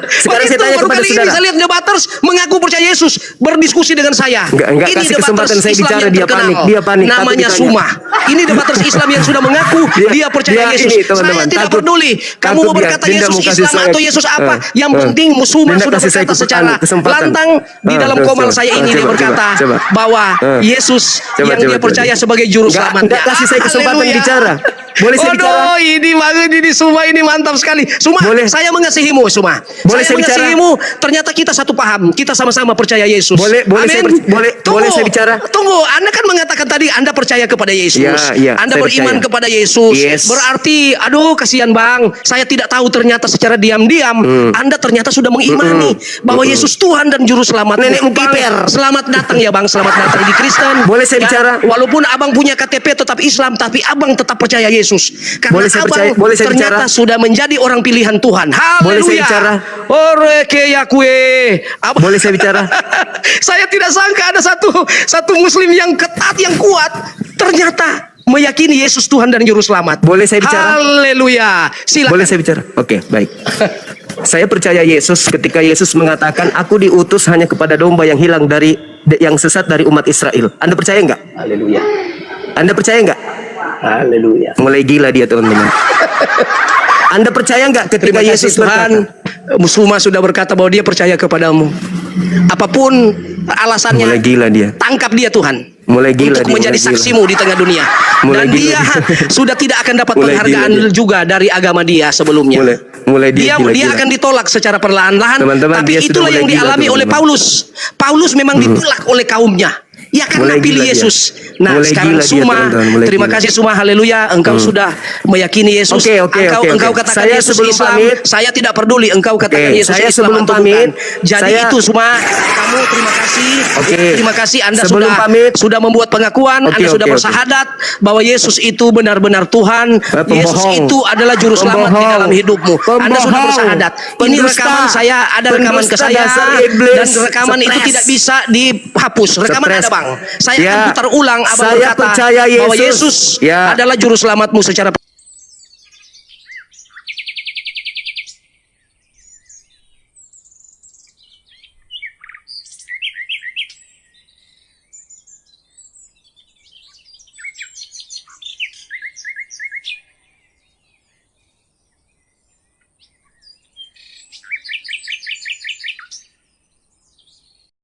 Sekarang saya tanya baru kepada kali ini saudara. saya lihat debaters mengaku percaya Yesus berdiskusi dengan saya. Enggak Ini kasih debaters kesempatan saya Islam bicara, yang dia terkenal. panik, dia panik, takut Namanya ditanya. Suma. Ini debaters Islam yang sudah mengaku dia percaya dia Yesus. ini, teman-teman, Saya tidak takut- peduli kamu takut mau dia. berkata Dia Yesus mau kasih Islam saya- atau Yesus apa. Yang eh. penting Suma Dia sudah kasih saya berkata secara kesempatan. lantang di dalam Coba, komal coba. saya ini dia Coba, berkata coba. bahwa Yesus yang dia percaya sebagai juru selamat. Enggak kasih saya kesempatan Haleluya. bicara. Boleh saya bicara? Oh, ini banget ini Suma ini mantap sekali. Suma, Boleh. saya mengasihimu Suma. Boleh saya saya bicara? mengasihimu. Ternyata kita satu paham. Kita sama-sama percaya Yesus. Boleh saya Amin. boleh saya bicara? Tunggu, Anda kan mengatakan tadi Anda percaya kepada Yesus. Iya, Anda saya beriman percaya. kepada Yesus. Yes. Berarti, aduh kasihan Bang, saya tidak tahu ternyata secara diam-diam Anda ternyata sudah mengimani bahwa Yesus Tuhan dan juru selamat. Nenekmu Bang, kiper. selamat datang ya Bang, selamat datang di Kristen. Boleh saya Ya, bicara? Walaupun Abang punya KTP tetap Islam, tapi Abang tetap percaya Yesus. Karena Boleh saya Abang percaya? Boleh saya ternyata bicara? sudah menjadi orang pilihan Tuhan. Haleluya. Boleh saya bicara? Oreke yakue. Boleh saya bicara? Saya tidak sangka ada satu muslim yang ketat, yang kuat. Ternyata meyakini Yesus Tuhan dan Juru Selamat. Boleh saya bicara? Haleluya. Silakan. Boleh saya bicara? Oke, baik. Saya percaya Yesus ketika Yesus mengatakan, aku diutus hanya kepada domba yang hilang yang sesat dari umat Israel. Anda percaya enggak? Haleluya. Anda percaya enggak? Haleluya. Mulai gila dia, teman-teman. Anda percaya enggak ketika Terima kasih Yesus Tuhan. berkata? Muslimah sudah berkata bahwa dia percaya kepadamu. Apapun alasannya, Mulai gila dia. tangkap dia Tuhan. Mulai gila untuk dia, menjadi mulai gila. saksimu di tengah dunia. Mulai Dan gila dia dia. sudah tidak akan dapat Mulai penghargaan gila dia. juga dari agama dia sebelumnya. Mulai dia dia gila-gila. akan ditolak secara perlahan-lahan. Teman-teman, Tapi dia sudah itulah mulai yang gila, dialami oleh teman-teman. Paulus. Paulus memang ditolak oleh kaumnya. Ya karena Mulai pilih gila dia. Yesus. Nah Mulai sekarang gila dia, Suma, teman-teman. Mulai terima gila. kasih Suma, haleluya. Engkau sudah meyakini Yesus. Oke. Engkau katakan Saya Yesus sebelum Islam. pamit. Saya tidak peduli. Engkau katakan Oke, Yesus saya Islam sebelum atau pamit, bukan. Jadi saya- itu Suma, kamu terima kasih. Oke. Terima kasih Anda Sebelum pamit. sudah membuat pengakuan. Oke, Anda sudah oke. bersahadat bahwa Yesus itu benar-benar Tuhan. Pembohong. Yesus itu adalah juru selamat di Pembohong. dalam hidupmu. Anda sudah Pembohong. bersahadat. Ini Pendusta. rekaman saya, ada rekaman ke Pendusta saya, dasar iblis. dan rekaman itu Stres. tidak bisa dihapus. Rekaman Stres. ada Bang. Saya Ya. akan putar ulang Abang Saya berkata percaya bahwa Yesus. Yesus Ya. adalah juru selamatmu secara